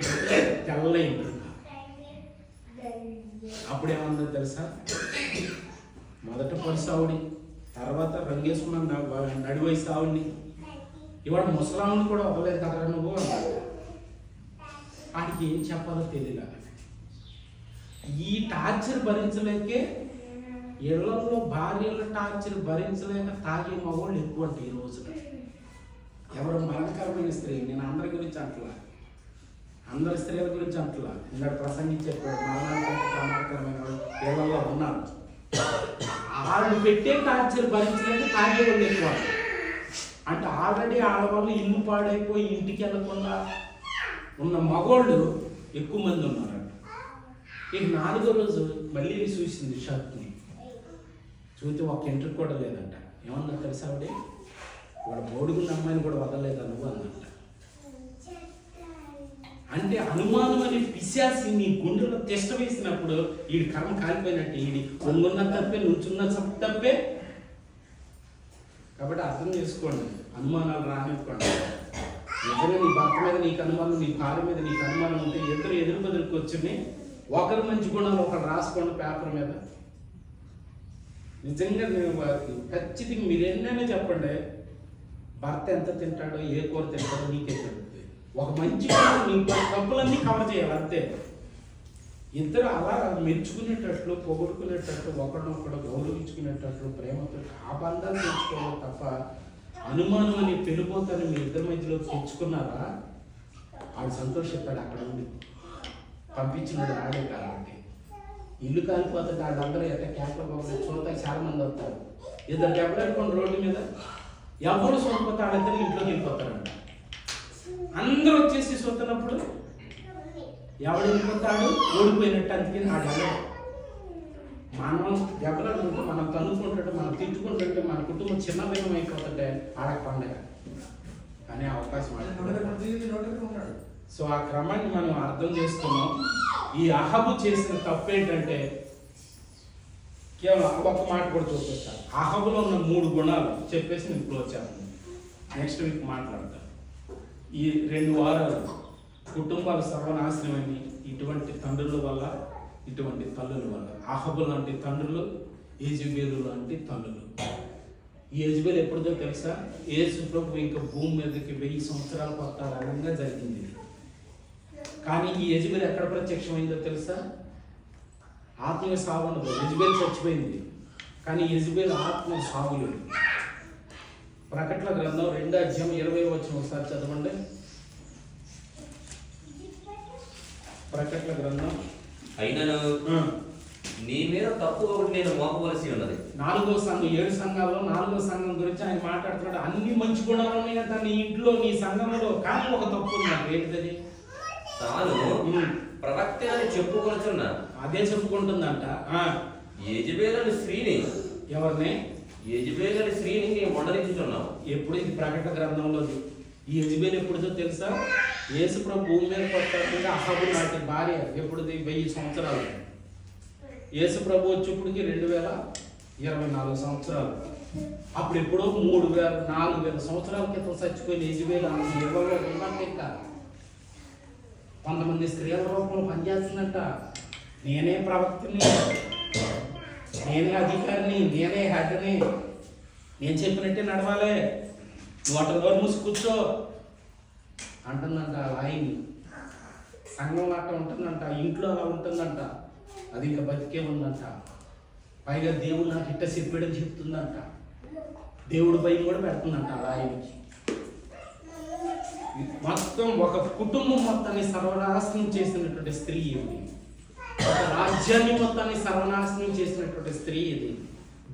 తెల్ల ఇంటికి. అప్పుడేమన్నా తెలుసా, మొదట పొడిసి ఆవిడి, తర్వాత రంగేసుకున్న నడివయసు ఆవిడ్ని, ఇవాళ ముసలాముని కూడా అవ్వలేదు కదా నువ్వు అన్నాడు. వాడికి ఏం చెప్పాలో తెలియదు. ఈ టార్చర్ భరించలేకే ఇళ్లలో భార్యల టార్చర్ భరించలేక తాగే మగవాళ్ళు ఎక్కువ అంటే ఈ రోజున. ఎవరు మరణకరమైన స్త్రీ, నేను అందరి గురించి అంటలా, అందరి స్త్రీల గురించి అంటలా. ఇందాక ప్రసంగించే ప్రమాదకరమైన ఇళ్లలో ఉన్నారు. వాళ్ళు పెట్టే టార్చర్ భరించలేక తాగే వాళ్ళు ఎక్కువ. అంటే ఆల్రెడీ ఆడవాళ్ళు ఇల్లు పాడైపోయి ఇంటికి వెళ్ళకుండా ఉన్న మగవాళ్ళు ఎక్కువ మంది ఉన్నారు. ఇక నాలుగో రోజు మళ్ళీ చూసింది షర్ట్ని. చూస్తే ఒక ఇంటికి కూడా లేదంట. ఏమన్నా తెలుసా ఆవిడే, వాడు బోడుగున్న అమ్మాయిని కూడా వదలలేదు నువ్వు అన్నట్ట. అంటే అనుమానం అనే పిశాసి నీ గుండెలో తెష్ట వేసినప్పుడు వీడి కర్మ కాలిపోయినట్టు. వీడి ఒంగున్న తప్పే, నుంచున్న తప్పే. కాబట్టి అర్థం చేసుకోండి, అనుమానాలు రానివ్వండి. నిజంగా నీ భర్త మీద నీకు అనుమానం, నీ భార్య మీద నీకు అనుమానం ఉంటే ఎదురు బదులుకు వచ్చి ఒకరు మంచి గుణాలు ఒకరు రాసుకోండి పేపర్ మీద. నిజంగా ఖచ్చితంగా మీరు ఎన్నైనా చెప్పండి, భర్త ఎంత తింటాడో ఏ కూర తింటాడో నీకే తెలుస్తుంది. ఒక మంచి గుణం నీ తప్పులన్నీ కవర్ చేయాలి అంతే. ఇద్దరు అలా మెచ్చుకునేటట్లు, పొగుడుకునేటట్లు, ఒకరినొకడు గౌరవించుకునేటట్లు, ప్రేమతో ఆ బంధాలు తెచ్చుకోవాలి తప్ప అనుమానం అని పెరిగిపోతాను మీ ఇద్దరి మధ్యలో తెచ్చుకున్నారా ఆడు సంతోషిస్తాడు. అక్కడ ఉండి పంపించినది ఆడే కాబట్టి. ఇల్లు కాలిపోతుంది వాళ్ళందరూ ఎట్లా క్యాప్లో పోవాలి చూడటానికి చాలా మంది వస్తారు. ఇద్దరు దెబ్బలాడుకోండి రోడ్డు మీద, ఎవరు చూడకపోతే వాళ్ళిద్దరు ఇంట్లోకి వెళ్ళిపోతారంట. అందరూ వచ్చేసి చూస్తున్నప్పుడు ఎవడు వెళ్ళిపోతాడు ఓడిపోయినట్టు. అందుకే ఆడ మనం దెబ్బలాడుకుంటూ మనం తన్నుకుంటుంటే మనం తిట్టుకుంటుంటే మన కుటుంబం చిన్న భయం అయిపోతుంటే ఆడ పండగ అనే అవకాశం. సో ఆ క్రమాన్ని మనం అర్థం చేసుకున్నాం. ఈ అహబు చేసిన తప్పు ఏంటంటే కేవలం ఒక్క మాట కూడా చూపిస్తాను. అహబులో ఉన్న 3 గుణాలు చెప్పేసి నేను క్లోజ్ చేస్తాను. నెక్స్ట్ వీక్ మాట్లాడతాను. ఈ 2 వారాలు కుటుంబాలు సర్వనాశనమని, ఈ ఇటువంటి తండ్రుల వల్ల, ఇటువంటి తల్లుల వల్ల. అహబు లాంటి తండ్రులు, యెజబేలు లాంటి తల్లులు. ఈ యెజబేలు ఎప్పుడుదో తెలుసా? యేసు ప్రభు ఇంకా భూమి మీదకి 1000 సంవత్సరాలు కొత్త జరిగింది. కానీ ఈ యెజబేలు ఎక్కడ ప్రత్యక్షమైందో తెలుసా? ఆత్మీయ సావు ఉండదు. యెజబేలు చచ్చిపోయింది, కానీ యెజబేలు ఆత్మీయ సావులేదు. ప్రకటన గ్రంథం 2:20 ఒకసారి చదవండి. ప్రకటన గ్రంథం. అయినను నీ మీద తప్పు ఒకటి నేను మోపవలసి ఉన్నది. 4వ సంఘం, 7 సంఘాల్లో 4వ సంఘం గురించి ఆయన మాట్లాడుతున్నాడు. అన్ని మంచి గుణాలు ఉన్నాయంట నీ ఇంట్లో, నీ సంఘంలో, కానీ ఒక తప్పు ఉంది. ఏంటిది? తాను ప్రవక్త అని చెప్పుకొనుచున్నా. అదే చెప్పుకుంటుందంట. యెజబేలు స్త్రీని. ఎవరిని? యెజబేలు స్త్రీని నేను ఉండనిచ్చుచున్నావు. ఎప్పుడు? ఇది ప్రకటన గ్రంథంలో. ఈ యెజబేలు ఎప్పుడుదో తెలుసా? యేసు ప్రభు భూమి మీద కొట్టాక అహబు నాటి భార్య. ఎప్పుడుది? 1000 సంవత్సరాలు. యేసు ప్రభు వచ్చేప్పటికి 2024 సంవత్సరాలు. అప్పుడు ఎప్పుడో 4000 సంవత్సరాల క్రితం చచ్చిపోయిన యెజబేలు ఆమె ఇళ్లలో ఉన్నట్టు. ఇంకా కొంతమంది స్త్రీల రూపంలో పనిచేస్తుందంట. నేనే ప్రవక్తని, నేనే అధికారిని, నేనే హెడ్ని, నేను చెప్పినట్టే నడవాలి, నువ్వు అట్లా మూసి కూర్చో అంటుందంట. లాయిని సంఘంలో అట్లా ఉంటుందంట, ఇంట్లో అలా ఉంటుందంట. అది ఇంకా బతికే ఉందంట. పైగా దేవుడు నాకు ఇట్ట చెప్పాడని చెప్తుందంట. దేవుడు భయం కూడా పెడుతుందంట లాయినికి. మొత్తం ఒక కుటుంబం మొత్తాన్ని సర్వనాశనం చేసినటువంటి స్త్రీ ఇది. ఒక రాజ్యాన్ని మొత్తాన్ని సర్వనాశనం చేసినటువంటి స్త్రీ ఇది.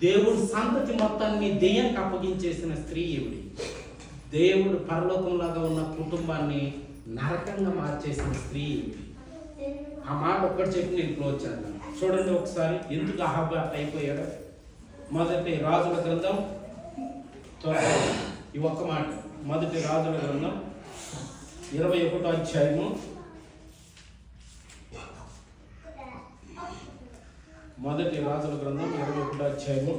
దేవుడు సంతతి మొత్తాన్ని దెయ్యానికి అప్పగించేసిన స్త్రీ ఇవిడి. దేవుడు పరలోకంలాగా ఉన్న కుటుంబాన్ని నరకంగా మార్చేసిన స్త్రీ ఇవిడి. ఆ మాట ఒక్కటి చెప్పి నేను క్లోజ్ చేద్దాను. చూడండి ఒకసారి ఎందుకు అహాబు అట్లా అయిపోయాడు. మొదటి రాజుల గ్రంథం, ఈ ఒక్క మాట. మొదటి రాజుల గ్రంథం 21వ అధ్యాయము. మొదటి రాజుల గ్రంథం 21వ అధ్యాయము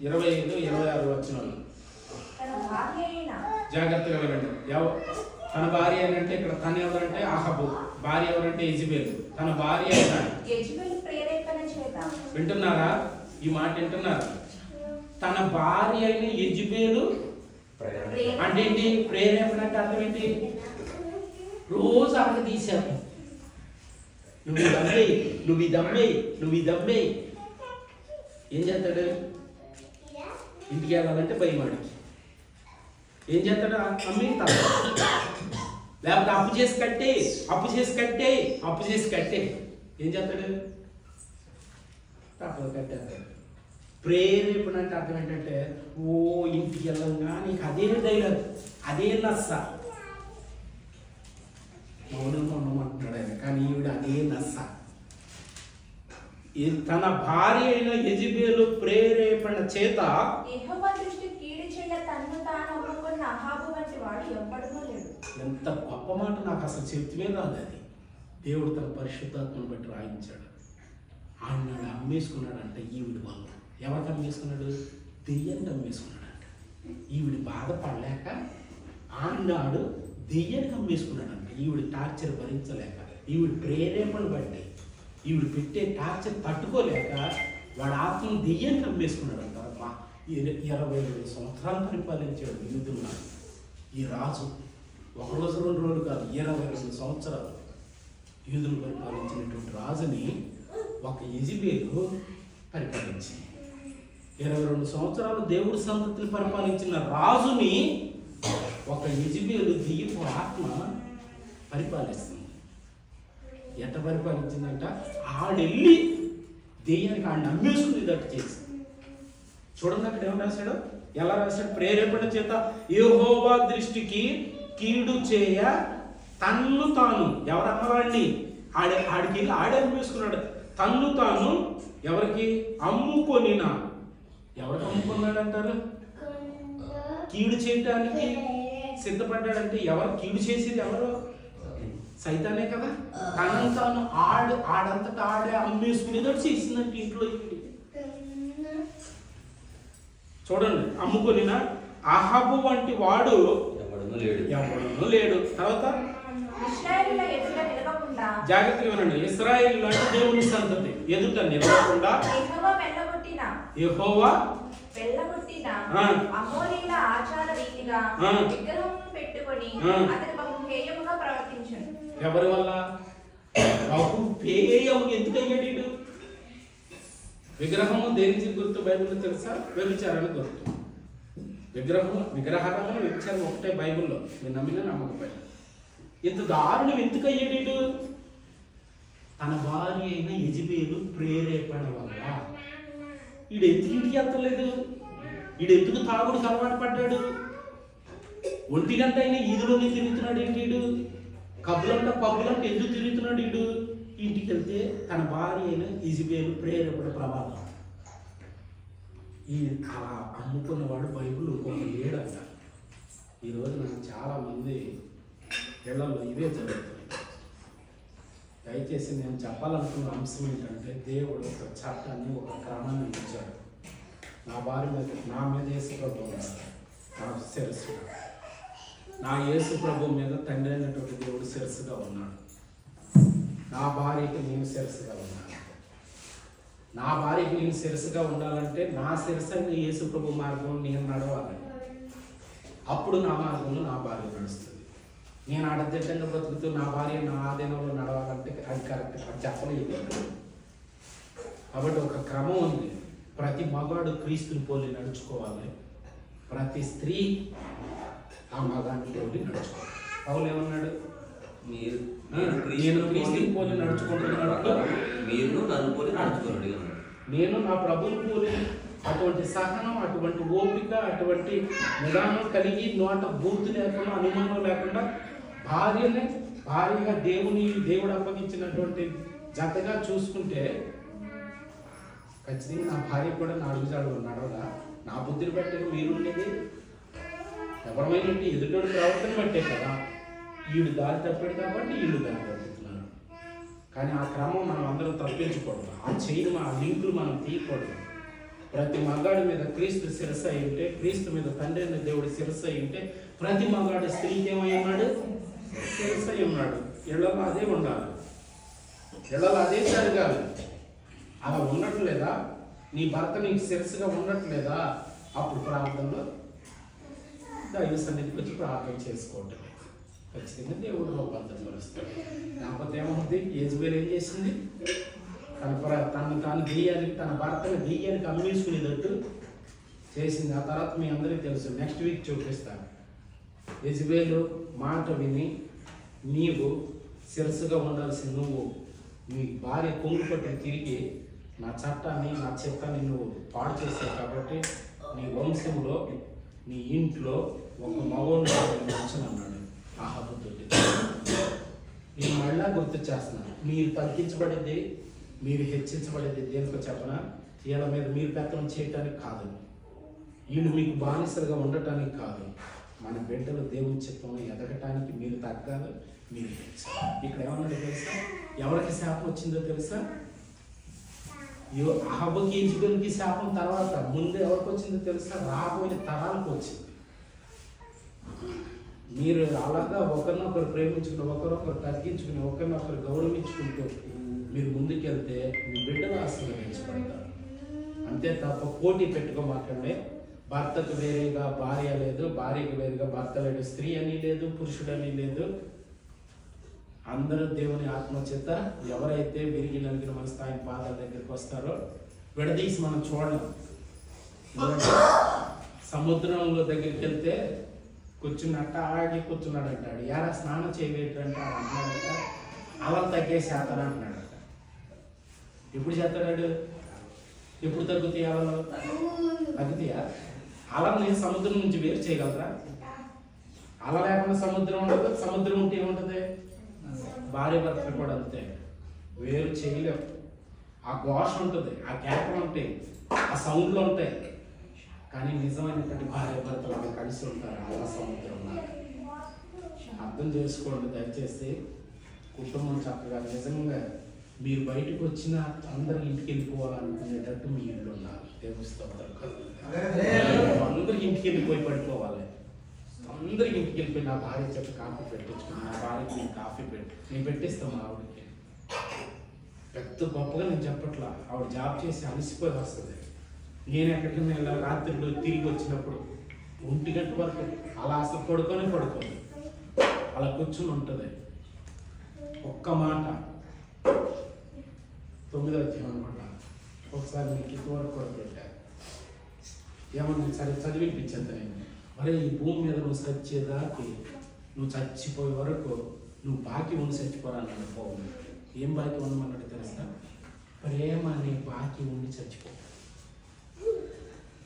25-26 వచనాలు. జాగ్రత్తగా వినండి. తన భార్య అంటే ఇక్కడ తన ఎవరంటే అహబు, భార్య ఎవరంటే యెజబేలు. తన భార్య వింటున్నారా? ఈ మాట వింటున్నారా? తన భార్య అయిన యెజబేలు అంటే ఏంటి? ప్రేరేపణ అంటే అర్థం ఏంటి? రోజు అక్కడ తీశారు, నువ్వు దమ్మే, నువ్వు దమ్మే, నువ్వు దమ్మే. ఏం చేస్తాడు? ఇంటికి వెళ్ళాలంటే భయం వాడికి. ఏం చేస్తాడు? అమ్మి లేకపోతే అప్పు చేసి కట్టే, అప్పు చేసి కట్టే, అప్పు చేసి కట్టే. ఏం చేస్తాడు? తప్పదు కట్టేస్తాడు. ప్రేరేపణ అంటే అర్థం ఏంటంటే, ఓ ఇంటికి వెళ్ళంగా నీకు అదే డైలాగ్, అదే నస్స. మౌనంగా ఉండమంటున్నాడు ఆయన, కానీ ఈవిడ అదే నస్స. తన భార్య అయిన యెజబేలు ప్రేరేపణ చేత ఎంత గొప్ప మాట! నాకు అసలు చెప్తే రాదు అది. దేవుడు తన పరిశుద్ధాత్మను బట్టి రాయించాడు. ఆయన అమ్మేసుకున్నాడంట ఈవిడి వల్ల. ఎవరికి అమ్మేసుకున్నాడు? దెయ్యానికి అమ్మేసుకున్నాడంట. ఈవిడి బాధపడలేక ఆనాడు దెయ్యానికి అమ్మేసుకున్నాడంట. ఈవిడి టార్చర్ భరించలేక, ఈవిడి ప్రేరేపణ బట్టి, ఈవిడ పెట్టే టార్చర్ తట్టుకోలేక వాడు ఆత్మను దెయ్యానికి అమ్మేసుకున్నాడంట. 22 సంవత్సరాలు పరిపాలించాడు యూదులను ఈ రాజు. 1 రోజు 2 రోజులు కాదు, 22 సంవత్సరాలు యూదులు పరిపాలించినటువంటి రాజుని ఒక యెజబేలు పరిపాలించింది. 22 సంవత్సరాలు దేవుడి సంతతిని పరిపాలించిన రాజుని ఒక యెజబేలు దెయ్యపు ఆత్మ పరిపాలిస్తుంది. ఎట్ట పరిపాలించిందంట? ఆడెళ్ళి దెయ్యానికి ఆడిని అమ్మేసుకునేటట్టు చేసింది. చూడండి అక్కడ ఏమని రాశాడు, ఎలా రాశాడు? ప్రేరేపణ చేత యెహోవా దృష్టికి కీడు చేయ తన్ను తాను, ఎవరన్నవాడిని ఆడికి వెళ్ళి ఆడే అమ్మేసుకున్నాడు. తన్ను తాను ఎవరికి అమ్ముకొనినా? ఎవరికి అమ్ముకున్నాడు అంటారు? కీడు చేయటానికి సిద్ధపడ్డాడంటే ఎవరు కీడు చేసేది? ఎవరు? సైతానే కదా. తనను తాను ఆడంతటా ఆడే అమ్మేసుకునేటట్టు చేసిందంటే ఇంట్లో. చూడండి, అమ్ముకొనిన అహబు వంటి వాడు ఎవడనూ లేడు. తర్వాత జాగ్రత్తగా వినండి. ఇశ్రాయేలు అంటే దేవుని సంతతి ఎదుట నిలవకుండా యెహోవా వెళ్ళగొట్టిన అమోరీల ఆచార రీతిగా విగ్రహం పెట్టుకొని అతని బహు హేయముగా ప్రవర్తించను. ఎవరి వల్ల? బహు హేయము. ఎందుకయ్యాడు? విగ్రహము దేనికి గుర్తు బైబిల్లో తెలుసా? వ్యభిచారానికి గుర్తు. విగ్రహారాధన వ్యభిచారం ఒకటే బైబిల్లో. మీరు నమ్మినా నమ్మకపోయినా. ఇంత దారుణం ఎందుకయ్యాడు? తన భార్య అయిన యెజబెలు ప్రేరేపణ వల్ల. ఈడు ఎందుకు ఇంటికి వెళ్తలేదు? ఈడు ఎందుకు తాగుడికి అలవాటు పడ్డాడు? 1 గంట అయినా ఈదులోనే తిరుగుతున్నాడు ఏంటి? ఈడు కబ్బులంట పబ్బులంట ఎందుకు తిరుగుతున్నాడు? ఈడు ఇంటికి వెళ్తే తన భార్య అయిన యెజబెలు ప్రేరేపణ ప్రభావం. ఈ అలా అమ్ముకున్నవాడు బైబిల్ ఇంకొక లేడంట. ఈరోజు నాకు చాలామంది ఇళ్లలో ఇవే జరుగుతుంది. దయచేసి నేను చెప్పాలనుకున్న అంశం ఏంటంటే, దేవుడు ఒక చట్టాన్ని, ఒక క్రమాన్ని ఇచ్చాడు. నా భార్య మీద, నా మీద యేసు ప్రభు ఉన్నాడు, నా శిరస్సు. నా యేసు ప్రభు మీద తండ్రి అయినటువంటి దేవుడు శిరస్సుగా ఉన్నాడు. నా భార్యకి నేను శిరస్సుగా ఉన్నాను. నా భార్యకి నేను శిరస్సుగా ఉండాలంటే నా శిరస్సు అయిన యేసు ప్రభు మార్గంలో నేను నడవాలి. అప్పుడు నా మార్గంలో నా భార్య నడుస్తుంది. నేను అడదిట్టంగా బ్రతుకుతూ నా భార్య నా ఆధీనంలో నడవాలంటే అది కరెక్ట్, అది చెప్పలేదు. కాబట్టి ఒక క్రమం ఉంది. ప్రతి మగాడు క్రీస్తుని పోలి నడుచుకోవాలి. ప్రతి స్త్రీ ఆ మగాడిని పోలి నడుచుకోవాలి. పౌలు ఏమన్నాడు? నేను క్రీస్తుని పోలి నడుచుకుంటున్నాడు, మీరు నన్ను పోలి నడుచుకోండి. నేను నా ప్రభుని పోలి అటువంటి సహనం, అటువంటి ఓపిక, అటువంటి నిదానం కలిగి, నోట బూర్తి లేకుండా, అనుమానం లేకుండా భార్యగా దేవుడు అప్పగించినటువంటి జతగా చూసుకుంటే ఖచ్చితంగా నా భార్య కూడా నా అడుగుజాడు నడవదా? నా బుద్ధిని బట్టి మీరు ఉండేది ఎవరమైనా ఎదుటోడు ప్రవర్తన బట్టే కదా. వీడు దారి తప్పాడు కాబట్టి వీళ్ళు దారి తప్పుతున్నారు. కానీ ఆ క్రమం మనం అందరం తప్పించకూడదు. ఆ చైన్, ఆ లింకులు మనం తీయకూడదు. ప్రతి మగాడి మీద క్రీస్తు శిరస్సు అయి ఉంటే, క్రీస్తు మీద తండ్రి అయిన దేవుడి శిరస్సు అయి ఉంటే, ప్రతి మగాడి స్త్రీకి ఏమై ఉన్నాడు? శిరస్సు అయి ఉన్నాడు. ఇళ్లలో అదే ఉండాలి, ఇళ్లలో అదే జరగాలి. అలా ఉండట్లేదా? నీ భర్త నీకు శిరస్సుగా ఉండట్లేదా? అప్పుడు ప్రార్థనలో దైవ సన్నిధికి వచ్చి ప్రార్థన చేసుకోవటం. ఖచ్చితంగా దేవుడు రూపాంతరం పరుస్తాడు. లేకపోతే ఏమవుతుంది? యెజబెలు ఏం చేసింది? తను దెయ్యానికి, తన భర్తను దెయ్యానికి అమ్మేసుకునేటట్టు చేసింది. ఆ తర్వాత మీ అందరికీ తెలుసు, నెక్స్ట్ వీక్ చూపిస్తాను. యెజబెలు మాట విని నీవు శిరస్సుగా ఉండాల్సిన నువ్వు నీ భార్య కొంగు పట్టి తిరిగి నా చట్టాన్ని, నా చిత్తాన్ని నువ్వు పాడు చేస్తావు. కాబట్టి నీ వంశంలో, నీ ఇంట్లో ఒక మగోడు వచ్చనన్నాడు ఆహాబుతో. నేను మళ్ళా గుర్తు చేస్తున్నాను. మీరు తగ్గించబడేది, మీరు హెచ్చించబడేది దేనికో చెప్పనా? వీళ్ళ మీద మీరు పెత్తనం చేయటానికి కాదు, వీళ్ళు మీకు బానిసలుగా ఉండటానికి కాదు. మన బిడ్డలు దేవుని చిత్తంలో ఎదగటానికి మీరు తగ్గాలి, మీరు హెచ్చాలి. ఇక్కడ ఏమన్నాడు తెలుసా? ఎవరికి శాపం వచ్చిందో తెలుసా? అహబకి, యెజబెలుకి శాపం తర్వాత ముందు ఎవరికి వచ్చిందో తెలుసా? రాబోయే తరాలకు వచ్చింది. మీరు అలాగా ఒకరినొకరు ప్రేమించుకుని, ఒకరొకరు తగ్గించుకుని, ఒకరినొకరు గౌరవించుకుంటూ మీరు ముందుకెళ్తే మీ బిడ్డలు ఆశీర్వదించబడతారు. అంతే తప్ప పోటీ పెట్టుకోమాకండి. భర్తకు వేరేగా భార్య లేదు, భార్యకు వేరుగా భర్త లేడు, స్త్రీ అని లేదు, పురుషుడని లేదు. అందరూ దేవుని ఆత్మచేత ఎవరైతే విరిగి నలిగిన మన స్థాయి పాదాల దగ్గరికి వస్తారో విడదీసి మనం చూడలేం. సముద్రంలో దగ్గరికి వెళ్తే కూర్చున్నట్ట ఆగి కూర్చున్నాడు అంటాడు. ఎరా స్నానం చేయవేటంటే అన్నాడంట. అలా తగ్గేసి చేస్తాడు అంటున్నాడట. ఎప్పుడు చేస్తాడు? ఎప్పుడు తగ్గుతాయి అలలు? తగ్గుతాయా? అలని సముద్రం నుంచి వేరు చేయగలరా? అల లేకుండా సముద్రం ఉండదు, సముద్రం ఉంటే ఏముంటుంది? భార్య భర్తలు కూడా అంతే, వేరు చేయలేవు. ఆ ఘోష ఉంటుంది, ఆ కేకలు ఉంటాయి, ఆ సౌండ్లు ఉంటాయి. కానీ నిజమైనటువంటి భార్య భర్తలు అలా కలిసి ఉంటారు అలా సముద్రంలో. అర్థం చేసుకోండి దయచేసి. కుటుంబం చక్కగా నిజంగా మీరు బయటకు వచ్చిన అందరూ ఇంటికి వెళ్ళిపోవాలనుకునేటట్టు మీ ఇల్లు ఉండాలి. దేవుని స్తోత్రం. అందరికి ఇంటికి వెళ్ళిపోయి పడిపోవాలి. అందరికి ఇంటికి వెళ్ళిపోయి నా భార్య చెప్పి కాఫీ పెట్టించుకుని, నా భార్యకి నేను కాఫీ పెట్టి నేను పెట్టిస్తాను మా ఆవిడకి. పెద్ద గొప్పగా నేను చెప్పట్లా, ఆవిడ జాబ్ చేసి అలసిపోయి వస్తుంది. నేను ఎక్కడికైనా ఇలా రాత్రిలో తిరిగి వచ్చినప్పుడు 1 గంట వరకు అలా అసలు పడుకొని అలా కూర్చుని ఉంటుంది. ఒక్క మాట 9వ అధ్యాయం అనమాట. ఒకసారి మీకు ఇంతవరకు కూడా పెట్టారు. ఏమన్నా సరే చదివిపించేది నేను. మరి ఈ భూమి మీద నువ్వు చచ్చేదాకి, నువ్వు చచ్చిపోయే వరకు నువ్వు బాకీ ఉండి చచ్చిపోరాన్నాడు పౌలు. ఏం బాకీ ఉండమన్నాడు తెలుసా? ప్రేమ అనే బాకీ ఉండి చచ్చిపో.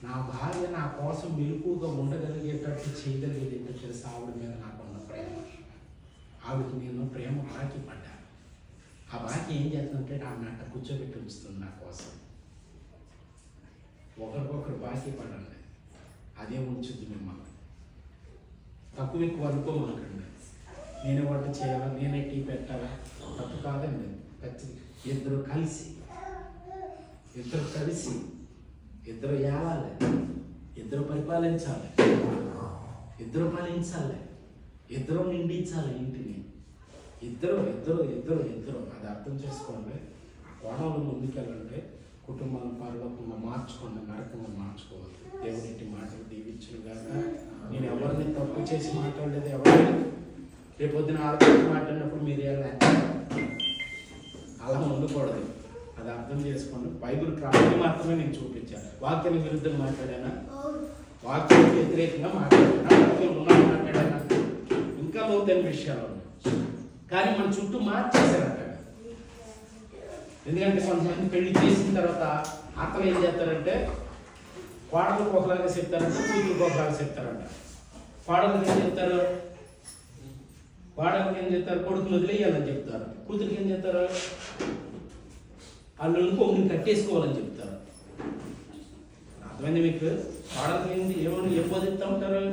నా భార్య నా కోసం మెలుకుగా ఉండగలిగేటట్టు చేయగలిగేది ఏంటో తెలుసా? ఆవిడ మీద నాకున్న ప్రేమ. ఆవిడకి నేను ప్రేమ బాకీ పడ్డాను. ఆ బాకీ ఏం చేస్తుందంటే ఆమె అట్ట కూర్చోబెట్టి ఉంచుతుంది నా కోసం. ఒకరికొకరు బాకీ పడండి, అదే ఉంచుద్ది మిమ్మల్ని. తక్కువ ఎక్కువ అనుకోమనకండి. నేనే వంట చేయాలా, నేనే టీ పెట్టాలా, తప్పు కాదండి. ఇద్దరు కలిసి ఇద్దరు ఏలాలి, ఇద్దరు పరిపాలించాలి, ఇద్దరు ఫలించాలి, ఇద్దరు నిండించాలి ఇంటిని. ఇద్దరు అది అర్థం చేసుకోండి. కోణంలో ముందుకెళ్ళండి. కుటుంబాన్ని పరలోకంగా మార్చుకోండి, నరకంగా మార్చుకోవద్దు. దేవుడింటి మాటలు దీవించును గాక. నేను ఎవరిని తప్పు చేసి మాట్లాడలేదు. ఎవరిని రేపొద్దున ఆడపిల్లలు మాట్లాడినప్పుడు మీరు అలా ఉండకూడదు. అది అర్థం చేసుకోండి. బైబిల్ క్రాంతి మాత్రమే నేను చూపించాను. వాక్యానికి విరుద్ధంగా మాట్లాడానా? వాక్యానికి వ్యతిరేకంగా మాట్లాడానా? వాక్యం ఉన్నది మాట్లాడానా? ఇంకా లోతైన విషయాలు ఉన్నాయి. కానీ మన చుట్టూ మార్చేశారట. ఎందుకంటే కొంతమంది పెళ్లి చేసిన తర్వాత అత్తలు ఏం చేస్తారంటే కోడలకు ఒకలాగా చెప్తారంట, కూతురుకు ఒకలాగా చెప్తారంట. కోడలకు ఏం చెప్తారు? కొడుకులు వదిలేయాలని చెప్తారు. కూతురికి ఏం చెప్తారు? అల్లుడికి ఒకరిని కట్టేసుకోవాలని చెప్తారు. అర్థమైంది మీకు? కోడలకి ఏం బోధిస్తూ ఉంటారు?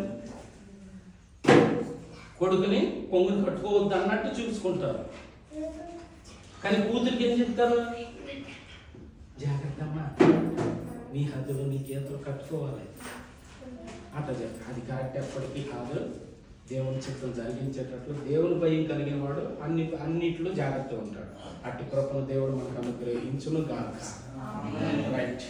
కొడుకుని కొంగుని కట్టుకోవద్దు అన్నట్టు చూపించుకుంటారు. కానీ కూతురికి ఏం చెప్తారు? జాగ్రత్త అమ్మా, నీ హద్దులు నీ చేతులు కట్టుకోవాలి అట్లా చెప్తారు. అది కరెక్ట్ ఎప్పటికీ కాదు. దేవుని చిత్తం జరిగించేటట్లు దేవుని భయం కలిగిన వాడు అన్నిట్లో జాగ్రత్తగా ఉంటాడు. అట్టి కృపను దేవుడు మనకు అనుగ్రహించును గాక. రైట్.